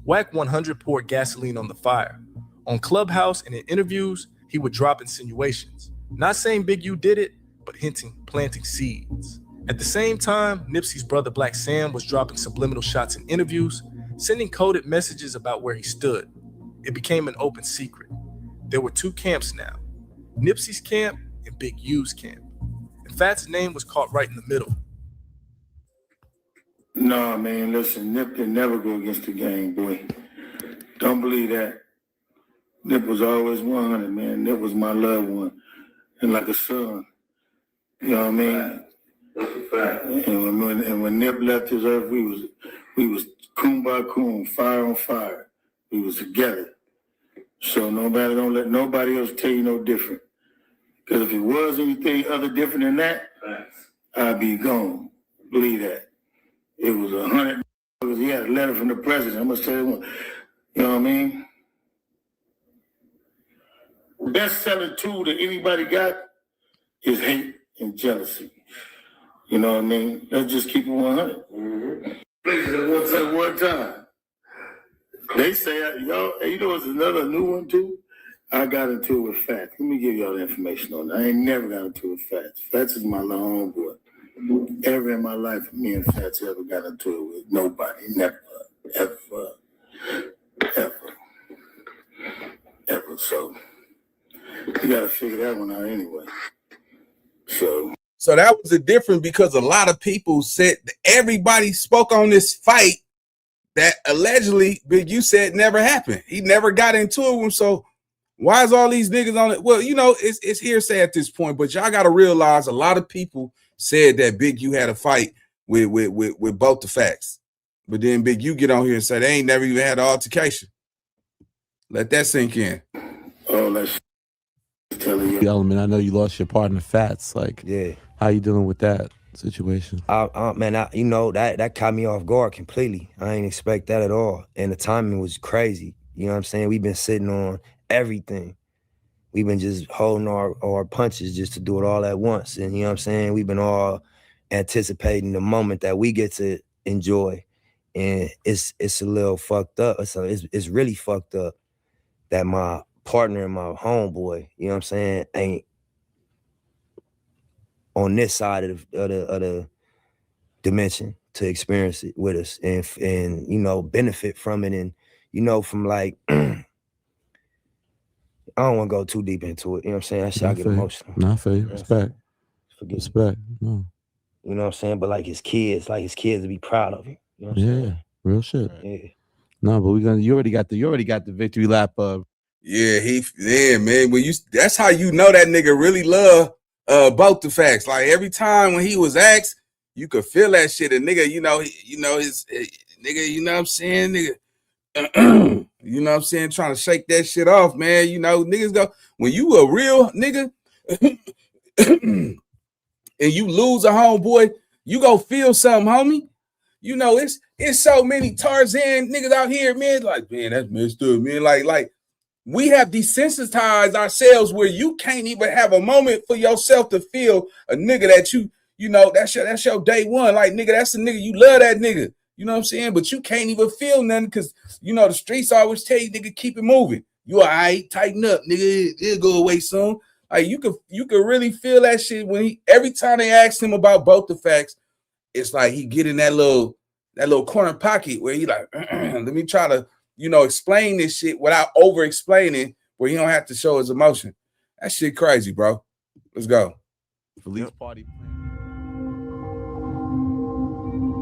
Whack 100 poured gasoline on the fire. On Clubhouse and in interviews, he would drop insinuations. Not saying Big U did it, but hinting, planting seeds. At the same time, Nipsey's brother Black Sam was dropping subliminal shots in interviews, sending coded messages about where he stood. It became an open secret. There were two camps now, Nipsey's camp and Big U's camp. And Fat's name was caught right in the middle. No, man, listen, Nip can never go against the game, boy. Don't believe that. Nip was always 100, man. Nip was my loved one, and like a son. You know what I mean? That's a fact. And when Nip left this earth, we was coon by coon, fire on fire. We was together. So don't let nobody else tell you no different. Because if it was anything other different than that, I'd be gone. Believe that. It was 100. He had a letter from the president. I'm gonna say it. You know what I mean? Best selling tool that anybody got is hate and jealousy. You know what I mean? Let's just keep it 100. Mm-hmm. At one time. They say, y'all, you know what's another new one too? I got into it with Fats. Let me give y'all the information on that. I ain't never got into it with Fats. Fats is my little homeboy. Ever in my life, me and Fats ever got into it with nobody. Never, ever. So you gotta figure that one out anyway. So that was the difference, because a lot of people said, everybody spoke on this fight that allegedly Big U said never happened. He never got into it with him. So why is all these niggas on it? Well, you know, it's hearsay at this point, but y'all got to realize a lot of people said that Big U had a fight with both the facts. But then Big U get on here and say they ain't never even had an altercation. Let that sink in. Oh, that's element. I know you lost your partner, Fats. Like, Yeah. how you dealing with that situation? Man, you know, that caught me off guard completely. I didn't expect that at all. And the timing was crazy. You know what I'm saying? We've been sitting on everything. We've been just holding our punches just to do it all at once. And you know what I'm saying? We've been all anticipating the moment that we get to enjoy. And it's a little fucked up. It's really fucked up that my partner and my homeboy, you know what I'm saying, ain't on this side of the dimension to experience it with us and you know, benefit from it. And you know, from like I don't want to go too deep into it, you know what I'm saying? That shit I get emotional. No, I feel you. Respect. Respect. No. You know what I'm saying? But like his kids to be proud of him. You know what I'm saying? Yeah, real shit. Yeah. No, but you already got the victory lap of. Yeah, man. That's how you know that nigga really love both the facts. Like every time when he was asked, you could feel that shit. A nigga, his nigga, you know what I'm saying, nigga. You know what I'm saying, trying to shake that shit off, man. You know, niggas go when you a real nigga and you lose a homeboy, you go feel something, homie. You know, it's so many Tarzan niggas out here, man. Like, man, that's messed up, man. Like we have desensitized ourselves where you can't even have a moment for yourself to feel a nigga that you know, that's your day one. Like, nigga, that's a nigga, you love that nigga. You know what I'm saying? But you can't even feel nothing because, you know, the streets always tell you, nigga, keep it moving. You all right, tighten up, nigga, it'll go away soon. Like, you could really feel that shit when every time they ask him about both the facts, it's like he get in that little corner pocket where he like, let me try to, you know, explain this shit without over explaining where he don't have to show his emotion. That shit crazy, bro. Let's go. Police party.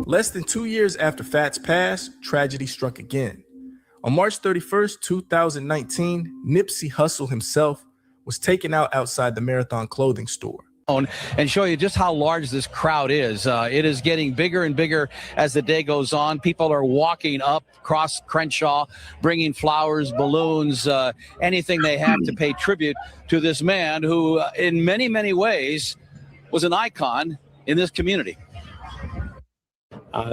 Less than 2 years after Fats passed, tragedy struck again. On March 31st, 2019, Nipsey Hussle himself was taken out outside the Marathon clothing store. And show you just how large this crowd is. It is getting bigger and bigger as the day goes on. People are walking up across Crenshaw, bringing flowers, balloons, anything they have to pay tribute to this man who, in many, many ways, was an icon in this community.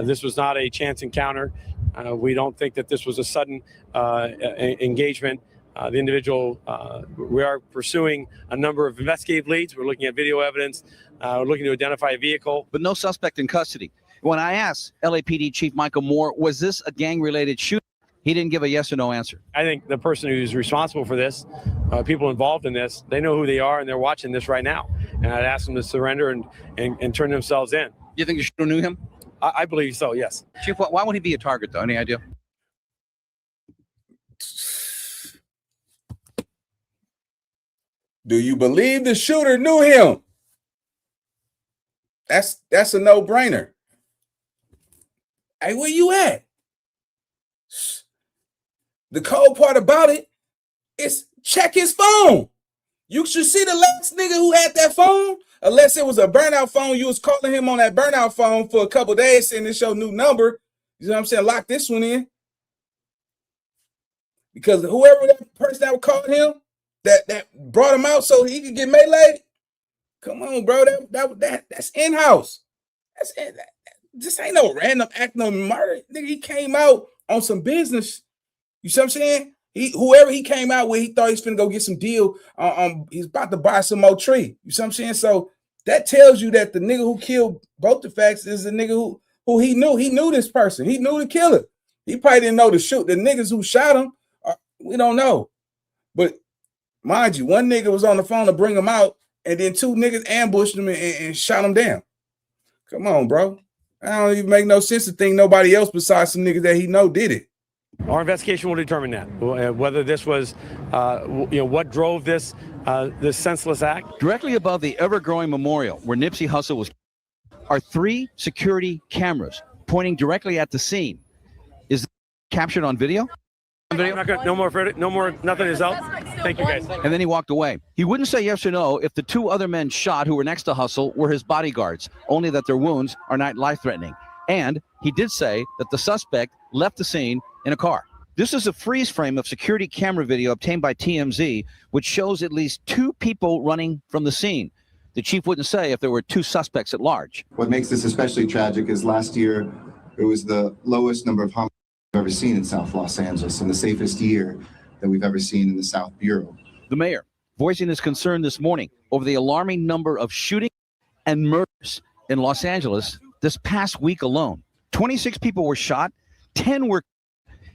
This was not a chance encounter. We don't think that this was a sudden engagement. The individual, we are pursuing a number of investigative leads. We're looking at video evidence. We're looking to identify a vehicle. But no suspect in custody. When I asked LAPD Chief Michael Moore, was this a gang-related shooting? He didn't give a yes or no answer. I think the person who's responsible for this, people involved in this, they know who they are and they're watching this right now. And I'd ask them to surrender and turn themselves in. You think the shooter knew him? I believe so, yes. Chief, why would he be a target, though? Any idea? Do you believe the shooter knew him? That's a no-brainer. Hey, where you at? The cold part about it is check his phone. You should see the last nigga who had that phone. Unless it was a burnout phone, you was calling him on that burnout phone for a couple of days saying this your new number. You know what I'm saying? Lock this one in. Because whoever that person that was calling him, that brought him out so he could get meleeed. Come on, bro. That's in-house. This ain't no random act of murder. Nigga, he came out on some business. You see what I'm saying? Whoever he came out with, he thought he's finna go get some deal. He's about to buy some more tree. You see what I'm saying? So that tells you that the nigga who killed both the facts is the nigga who he knew. He knew this person. He knew the killer. He probably didn't know to shoot. The niggas who shot him, we don't know. But mind you, one nigga was on the phone to bring him out, and then two niggas ambushed him and shot him down. Come on, bro. I don't even make no sense to think nobody else besides some niggas that he know did it. Our investigation will determine that, whether this was, what drove this senseless act. Directly above the ever-growing memorial where Nipsey Hussle was are 3 security cameras pointing directly at the scene. Is this captured on video? No more, nothing is out. Thank you, guys. And then he walked away. He wouldn't say yes or no if the 2 other men shot who were next to Hussle were his bodyguards, only that their wounds are not life-threatening. And he did say that the suspect left the scene in a car. This is a freeze frame of security camera video obtained by TMZ, which shows at least 2 people running from the scene. The chief wouldn't say if there were 2 suspects at large. What makes this especially tragic is last year, it was the lowest number of homicides we've ever seen in South Los Angeles and the safest year that we've ever seen in the South Bureau. The mayor voicing his concern this morning over the alarming number of shootings and murders in Los Angeles this past week alone. 26 people were shot, 10 were,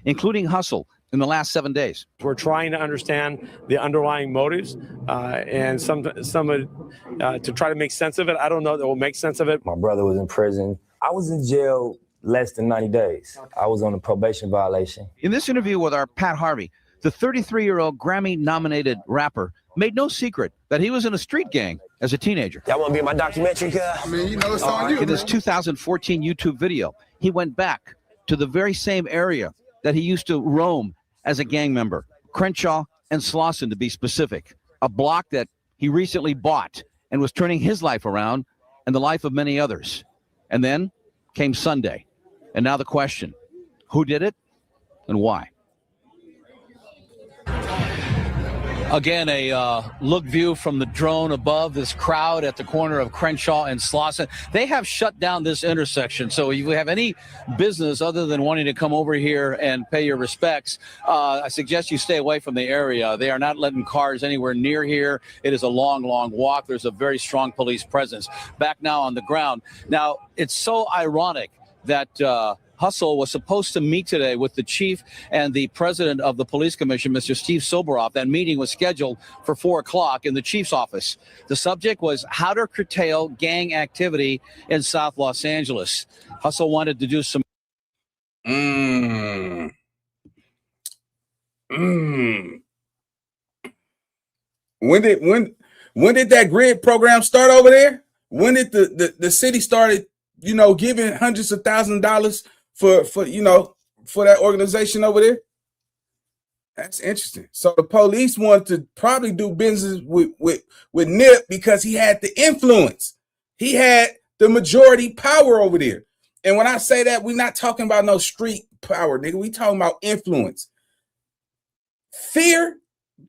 including Hussle, in the last 7 days. We're trying to understand the underlying motives and some to try to make sense of it. I don't know that we'll make sense of it. My brother was in prison. I was in jail less than 90 days. I was on a probation violation. In this interview with our Pat Harvey, the 33-year-old Grammy-nominated rapper made no secret that he was in a street gang as a teenager. Y'all want to be in my documentary, cuz? I mean, you know, it's on you, In his 2014 YouTube video, he went back to the very same area that he used to roam as a gang member, Crenshaw and Slauson to be specific, a block that he recently bought and was turning his life around and the life of many others. And then came Sunday. And now the question, who did it and why? Again, a look view from the drone above this crowd at the corner of Crenshaw and Slauson. They have shut down this intersection. So if you have any business other than wanting to come over here and pay your respects, I suggest you stay away from the area. They are not letting cars anywhere near here. It is a long, long walk. There's a very strong police presence. Back now on the ground. Now, it's so ironic that Hussle was supposed to meet today with the chief and the president of the police commission, Mr. Steve Soboroff. That meeting was scheduled for 4 o'clock in the chief's office. The subject was how to curtail gang activity in South Los Angeles. Hussle wanted to do some. When did that grid program start over there? When did the city started, you know, giving hundreds of thousands of dollars for that organization over there? That's interesting. So the police wanted to probably do business with Nip because he had the influence. He had the majority power over there. And when I say that, we're not talking about no street power, nigga. We talking about influence. Fear,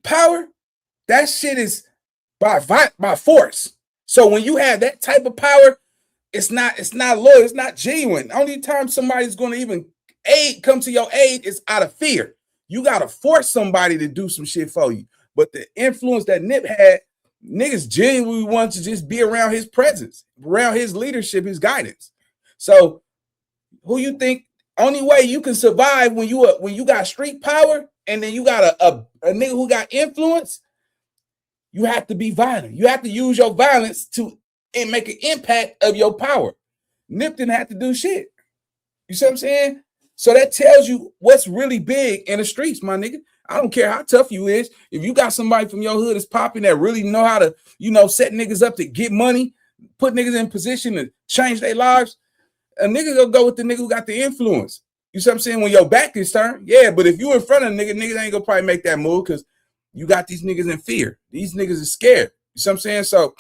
power, that shit is by force. So when you have that type of power, it's not loyal, it's not genuine. Only time somebody's going to even come to your aid is out of fear. You got to force somebody to do some shit for you. But the influence that Nip had, niggas genuinely wanted to just be around his presence, around his leadership, his guidance. So who you think only way you can survive when you got street power and then you got a nigga who got influence, you have to be violent. You have to use your violence to make an impact of your power. Nip didn't have to do shit. You see what I'm saying? So that tells you what's really big in the streets, my nigga. I don't care how tough you is. If you got somebody from your hood that's popping that really know how to, set niggas up to get money, put niggas in position to change their lives, a nigga gonna go with the nigga who got the influence. You see what I'm saying? When your back is turned, yeah, but if you in front of niggas ain't gonna probably make that move because you got these niggas in fear. These niggas are scared. You see what I'm saying? So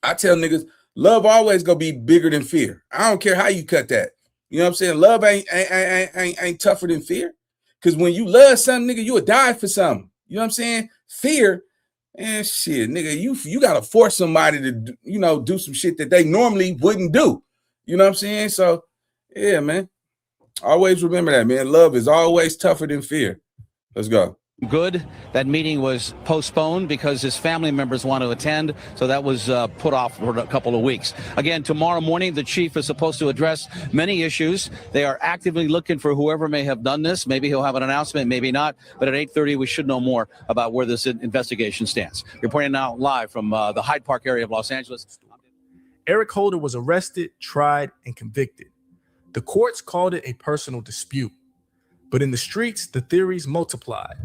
I tell niggas, love always gonna be bigger than fear. I don't care how you cut that. You know what I'm saying? Love ain't tougher than fear. Because when you love something, nigga, you would die for something. You know what I'm saying? Fear, and shit, nigga, you gotta force somebody to do some shit that they normally wouldn't do. You know what I'm saying? So yeah, man. Always remember that, man. Love is always tougher than fear. Let's go. Good. That meeting was postponed because his family members want to attend, so that was put off for a couple of weeks. Again, tomorrow morning, the chief is supposed to address many issues. They are actively looking for whoever may have done this. Maybe he'll have an announcement, maybe not. But at 8:30, we should know more about where this investigation stands. Reporting now live from the Hyde Park area of Los Angeles. Eric Holder was arrested, tried, and convicted. The courts called it a personal dispute. But in the streets, the theories multiplied.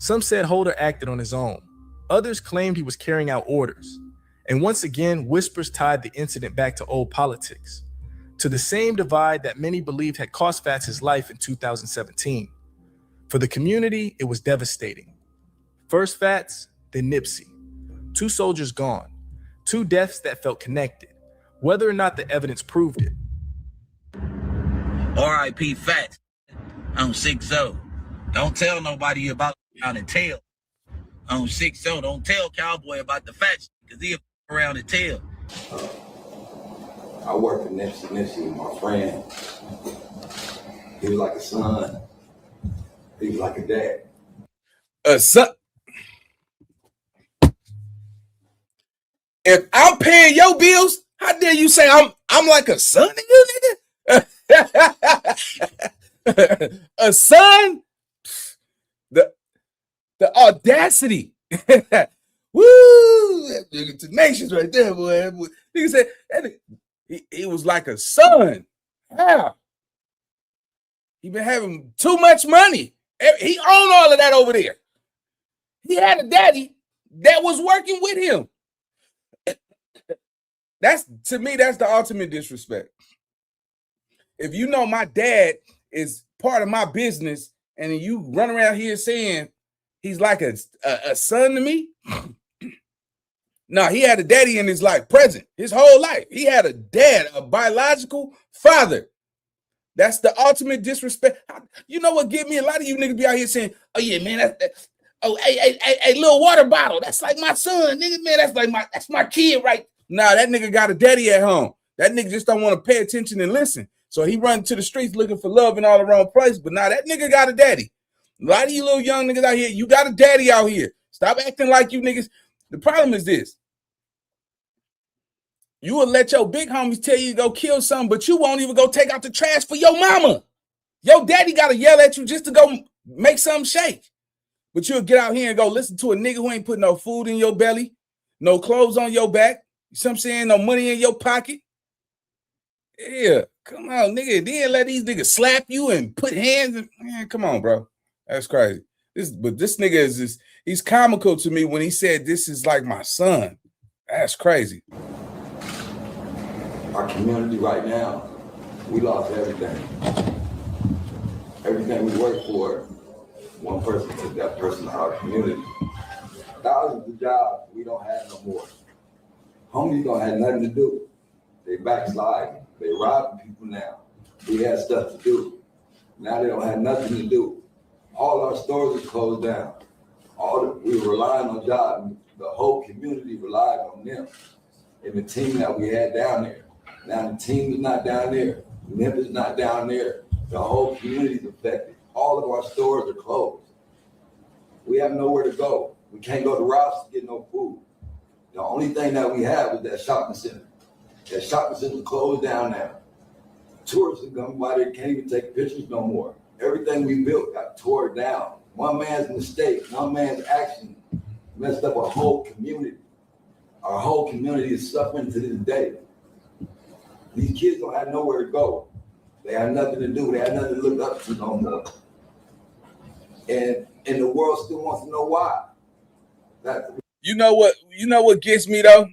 Some said Holder acted on his own. Others claimed he was carrying out orders. And once again, whispers tied the incident back to old politics, to the same divide that many believed had cost Fats his life in 2017. For the community, it was devastating. First Fats, then Nipsey. 2 soldiers gone. 2 deaths that felt connected, whether or not the evidence proved it. R.I.P. Fats. on 6-0. Don't tell nobody about around and tell. On 6-0, don't tell Cowboy about the fat shit, because he'll around and tell. I worked with Nipsey. Nipsey was my friend. He was like a son. He was like a dad. A son. If I'm paying your bills, how dare you say I'm like a son to you, nigga? A son? The audacity. Woo! That nigga tenacious right there, boy. Nigga said he was like a son. Yeah. He been having too much money. He owned all of that over there. He had a daddy that was working with him. To me, that's the ultimate disrespect. If you know my dad is part of my business and you run around here saying he's like a son to me, no, he had a daddy in his life, present, his whole life. He had a dad, a biological father. That's the ultimate disrespect. You know what give me? A lot of you niggas be out here saying, oh yeah, man, hey, little water bottle. That's like my son, nigga, man. That's my kid, right? Nah, that nigga got a daddy at home. That nigga just don't want to pay attention and listen. So he run to the streets looking for love in all the wrong place. But nah, that nigga got a daddy. A lot of you little young niggas out here, you got a daddy out here. Stop acting like you niggas. The problem is this. You will let your big homies tell you to go kill something, but you won't even go take out the trash for your mama. Your daddy got to yell at you just to go make something shake. But you'll get out here and go listen to a nigga who ain't put no food in your belly, no clothes on your back. You see what I'm saying? No money in your pocket. Yeah, come on, nigga. Then let these niggas slap you and put hands in. Man, come on, bro. That's crazy. But this nigga is he's comical to me when he said this is like my son. That's crazy. Our community right now, we lost everything. Everything we worked for, one person took that person out of our community. Thousands of jobs we don't have no more. Homies don't have nothing to do. They backslide. They robbing people now. We had stuff to do. Now they don't have nothing to do. All our stores are closed down. We were relying on jobs. The whole community relied on them and the team that we had down there. Now the team is not down there. Nip is not down there. The whole community is affected. All of our stores are closed. We have nowhere to go. We can't go to Ross to get no food. The only thing that we have is that shopping center. That shopping center closed down now. Tourists are coming by there, can't even take pictures no more. Everything we built got tore down. One man's mistake, one man's action messed up a whole community. Our whole community is suffering to this day. These kids don't have nowhere to go. They have nothing to do. They have nothing to look up to no more. And the world still wants to know why. You know what gets me though?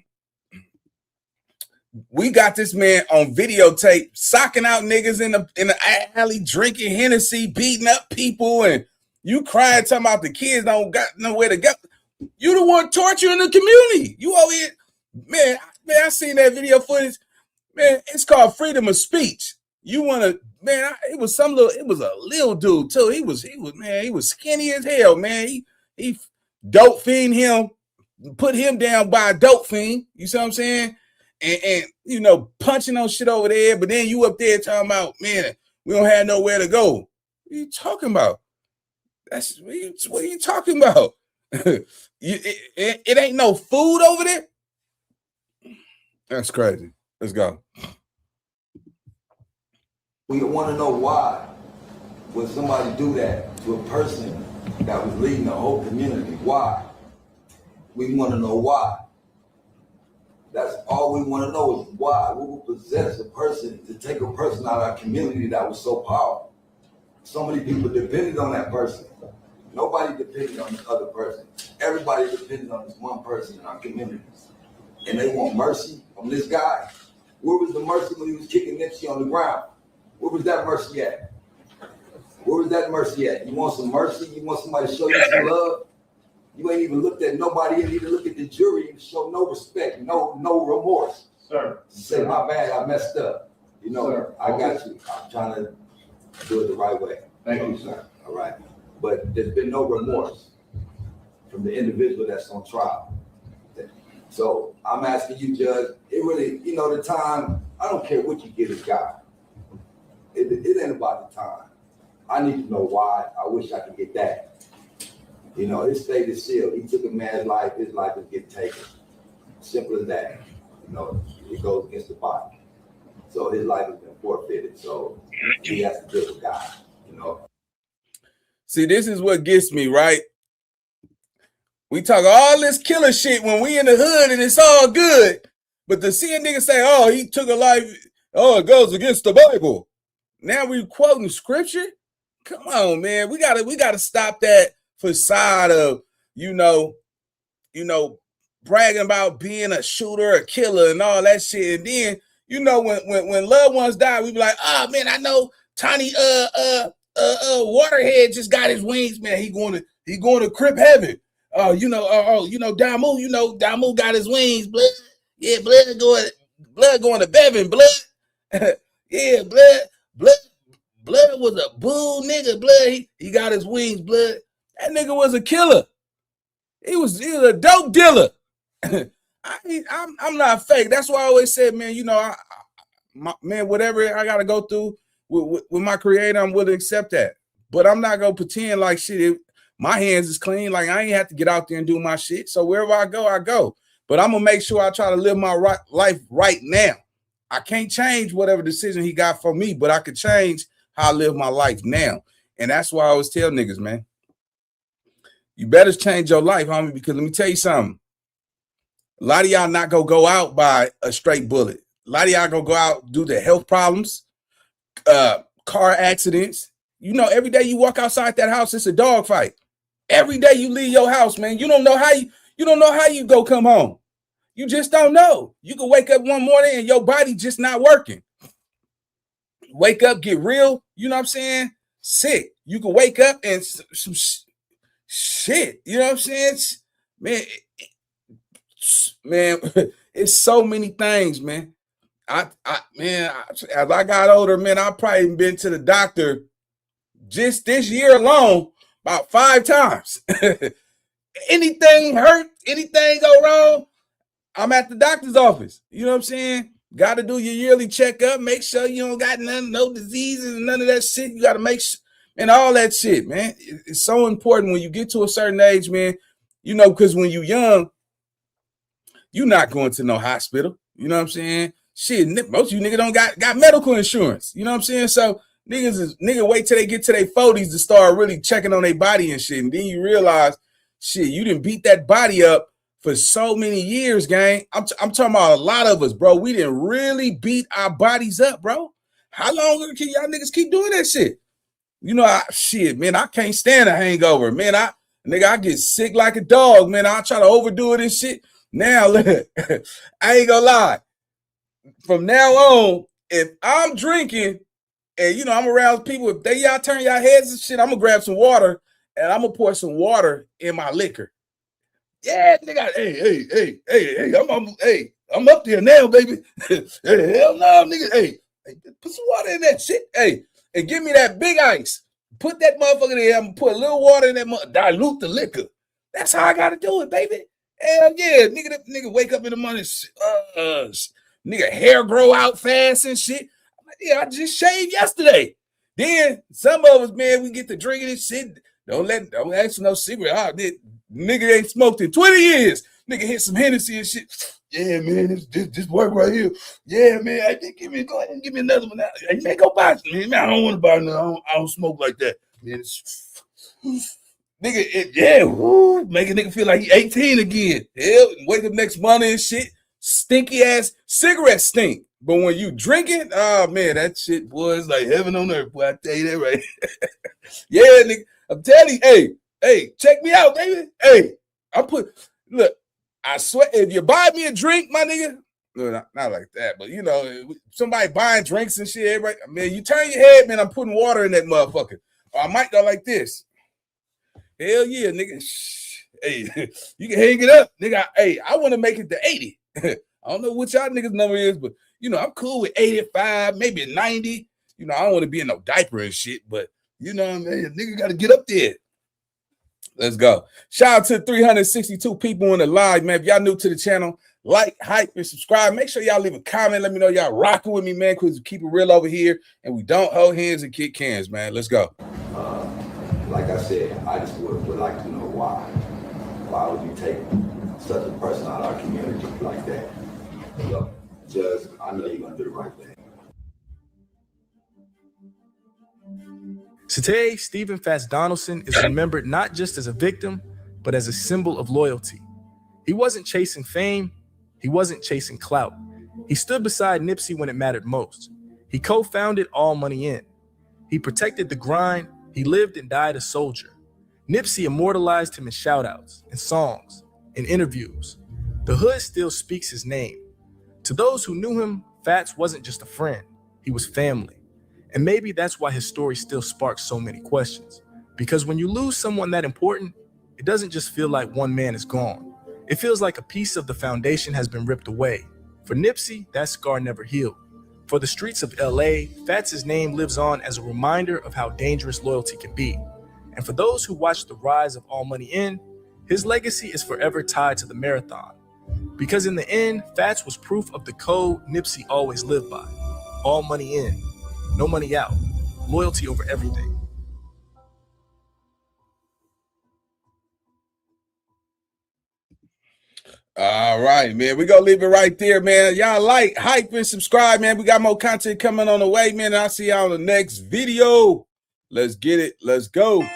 We got this man on videotape socking out niggas in the alley, drinking Hennessy, beating up people, and you crying talking about the kids don't got nowhere to go. You the one torturing the community. You over here, man, I seen that video footage. Man, it's called freedom of speech. You wanna, man, it was a little dude too. He was skinny as hell, man. He dope fiend him, put him down by a dope fiend. You see what I'm saying? And you know, punching on shit over there, but then you up there talking about, man, we don't have nowhere to go. What are you talking about? What are you talking about? It ain't no food over there. That's crazy. Let's go. We want to know why would somebody do that to a person that was leading the whole community? Why? We want to know why. That's all we want to know is why. What would possess a person to take a person out of our community that was so powerful? So many people depended on that person. Nobody depended on this other person. Everybody depended on this one person in our communities. And they want mercy from this guy. Where was the mercy when he was kicking Nipsey on the ground? Where was that mercy at? Where was that mercy at? You want some mercy? You want somebody to show you some love? You ain't even looked at nobody. You need to look at the jury and show no respect, no remorse. Sir. Say, my bad, I messed up. You know, Sir. I got you. I'm trying to do it the right way. Thank you, sir. All right. But there's been no remorse from the individual that's on trial. So I'm asking you, Judge, it really, you know, the time, I don't care what you give this guy. It ain't about the time. I need to know why. I wish I could get that. You know, his fate is sealed. He took a man's life, his life is getting taken. Simple as that. You know, it goes against the body. So his life has been forfeited. So he has to deal with God, you know. See, this is what gets me, right? We talk all this killer shit when we in the hood and it's all good. But to see a nigga say, oh, he took a life, oh, it goes against the Bible. Now we quoting scripture? Come on, man. We gotta stop that facade of, you know, bragging about being a shooter, a killer, and all that shit. And then, you know, when loved ones die, we be like, oh man, I know Tiny Waterhead just got his wings, man. He going to Crip Heaven. Damu got his wings, blood. Yeah, blood going to Bevan, blood. Yeah, blood was a bull nigga, blood. He got his wings, blood. That nigga was a killer. He was a dope dealer. I'm not fake. That's why I always said, man, you know, man, whatever I gotta go through with my creator, I'm willing to accept that. But I'm not gonna pretend like shit. My hands is clean. Like I ain't have to get out there and do my shit. So wherever I go, I go. But I'm gonna make sure I try to live my life right now. I can't change whatever decision he got for me, but I could change how I live my life now. And that's why I always tell niggas, man, you better change your life, homie, because let me tell you something. A lot of y'all not gonna go out by a straight bullet. A lot of y'all gonna go out due to health problems, car accidents. You know, every day you walk outside that house, it's a dog fight. Every day you leave your house, man, you don't know how you go come home. You just don't know. You can wake up one morning and your body just not working. Wake up, get real, you know what I'm saying? Sick. You can wake up and some shit, you know what I'm saying? Man, it's so many things, man. As I got older, man, I probably been to the doctor just this year alone about 5 times. Anything hurt, anything go wrong, I'm at the doctor's office. You know what I'm saying? Got to do your yearly checkup. Make sure you don't got no diseases and none of that shit. You got to make sure, and all that shit, man. It's so important when you get to a certain age, man. You know, because when you young, you're not going to no hospital. You know what I'm saying? Shit, most of you niggas don't got medical insurance. You know what I'm saying? So nigga wait till they get to their 40s to start really checking on their body and shit. And then you realize, shit, you didn't beat that body up for so many years, gang. I'm talking about a lot of us, bro. We didn't really beat our bodies up, bro. How long can y'all niggas keep doing that shit? You know, shit, man, I can't stand a hangover. Man, I get sick like a dog, man. I try to overdo it and shit. Now, look, I ain't gonna lie. From now on, if I'm drinking and, you know, I'm around people, if y'all turn your heads and shit, I'm gonna grab some water and I'm gonna pour some water in my liquor. Yeah, nigga, hey, I'm up there now, baby. Hey, hell no, nigga. Hey, put some water in that shit. Hey, and give me that big ice. Put that motherfucker there. I'm gonna put a little water in that dilute the liquor. That's how I gotta do it, baby. Hell yeah, nigga wake up in the morning, nigga hair grow out fast and shit. Yeah, I just shaved yesterday. Then some of us, man, we get to drinking this shit. Don't ask for no cigarette. Nigga ain't smoked in 20 years. Nigga hit some Hennessy and shit. Yeah, man, this work right here. Yeah, man, go ahead and give me another one. Hey, man, go buy it. Man, I don't want to buy another. I don't smoke like that. Man, make a nigga feel like he 18 again. Hell, wake up next morning and shit. Stinky ass cigarette stink. But when you drinking, oh man, that shit, boy, it's like heaven on earth. Boy, I tell you that right. Yeah, nigga, I'm telling you, hey, check me out, baby. Hey, look, I swear, if you buy me a drink, my nigga, no, not like that, but you know, somebody buying drinks and shit, everybody, man, you turn your head, man, I'm putting water in that motherfucker. Or I might go like this. Hell yeah, nigga. Hey, you can hang it up, nigga. Hey, I want to make it to 80. I don't know what y'all niggas number is, but you know, I'm cool with 85, maybe 90. You know, I don't want to be in no diaper and shit, but You know what I mean? Nigga got to get up there. Let's go. Shout out to 362 people in the live, man. If y'all new to the channel, like, hype, and subscribe. Make sure y'all leave a comment. Let me know y'all rocking with me, man, because we keep it real over here, and we don't hold hands and kick cans, man. Let's go. Like I said, I just would like to know why. Why would you take such a person out of our community like that? Look, Judge, I know you're going to do the right thing. So today, Stephen Fats Donaldson is remembered not just as a victim, but as a symbol of loyalty. He wasn't chasing fame. He wasn't chasing clout. He stood beside Nipsey when it mattered most. He co-founded All Money In. He protected the grind. He lived and died a soldier. Nipsey immortalized him in shout-outs, in songs, in interviews. The hood still speaks his name. To those who knew him, Fats wasn't just a friend. He was family. And maybe that's why his story still sparks so many questions. Because when you lose someone that important, it doesn't just feel like one man is gone. It feels like a piece of the foundation has been ripped away. For Nipsey, that scar never healed. For the streets of LA, Fats' name lives on as a reminder of how dangerous loyalty can be. And for those who watched the rise of All Money In, his legacy is forever tied to the marathon. Because in the end, Fats was proof of the code Nipsey always lived by. All money in, no money out, loyalty over everything. All right, man. We're going to leave it right there, man. Y'all like, hype, and subscribe, man. We got more content coming on the way, man. I'll see y'all in the next video. Let's get it. Let's go.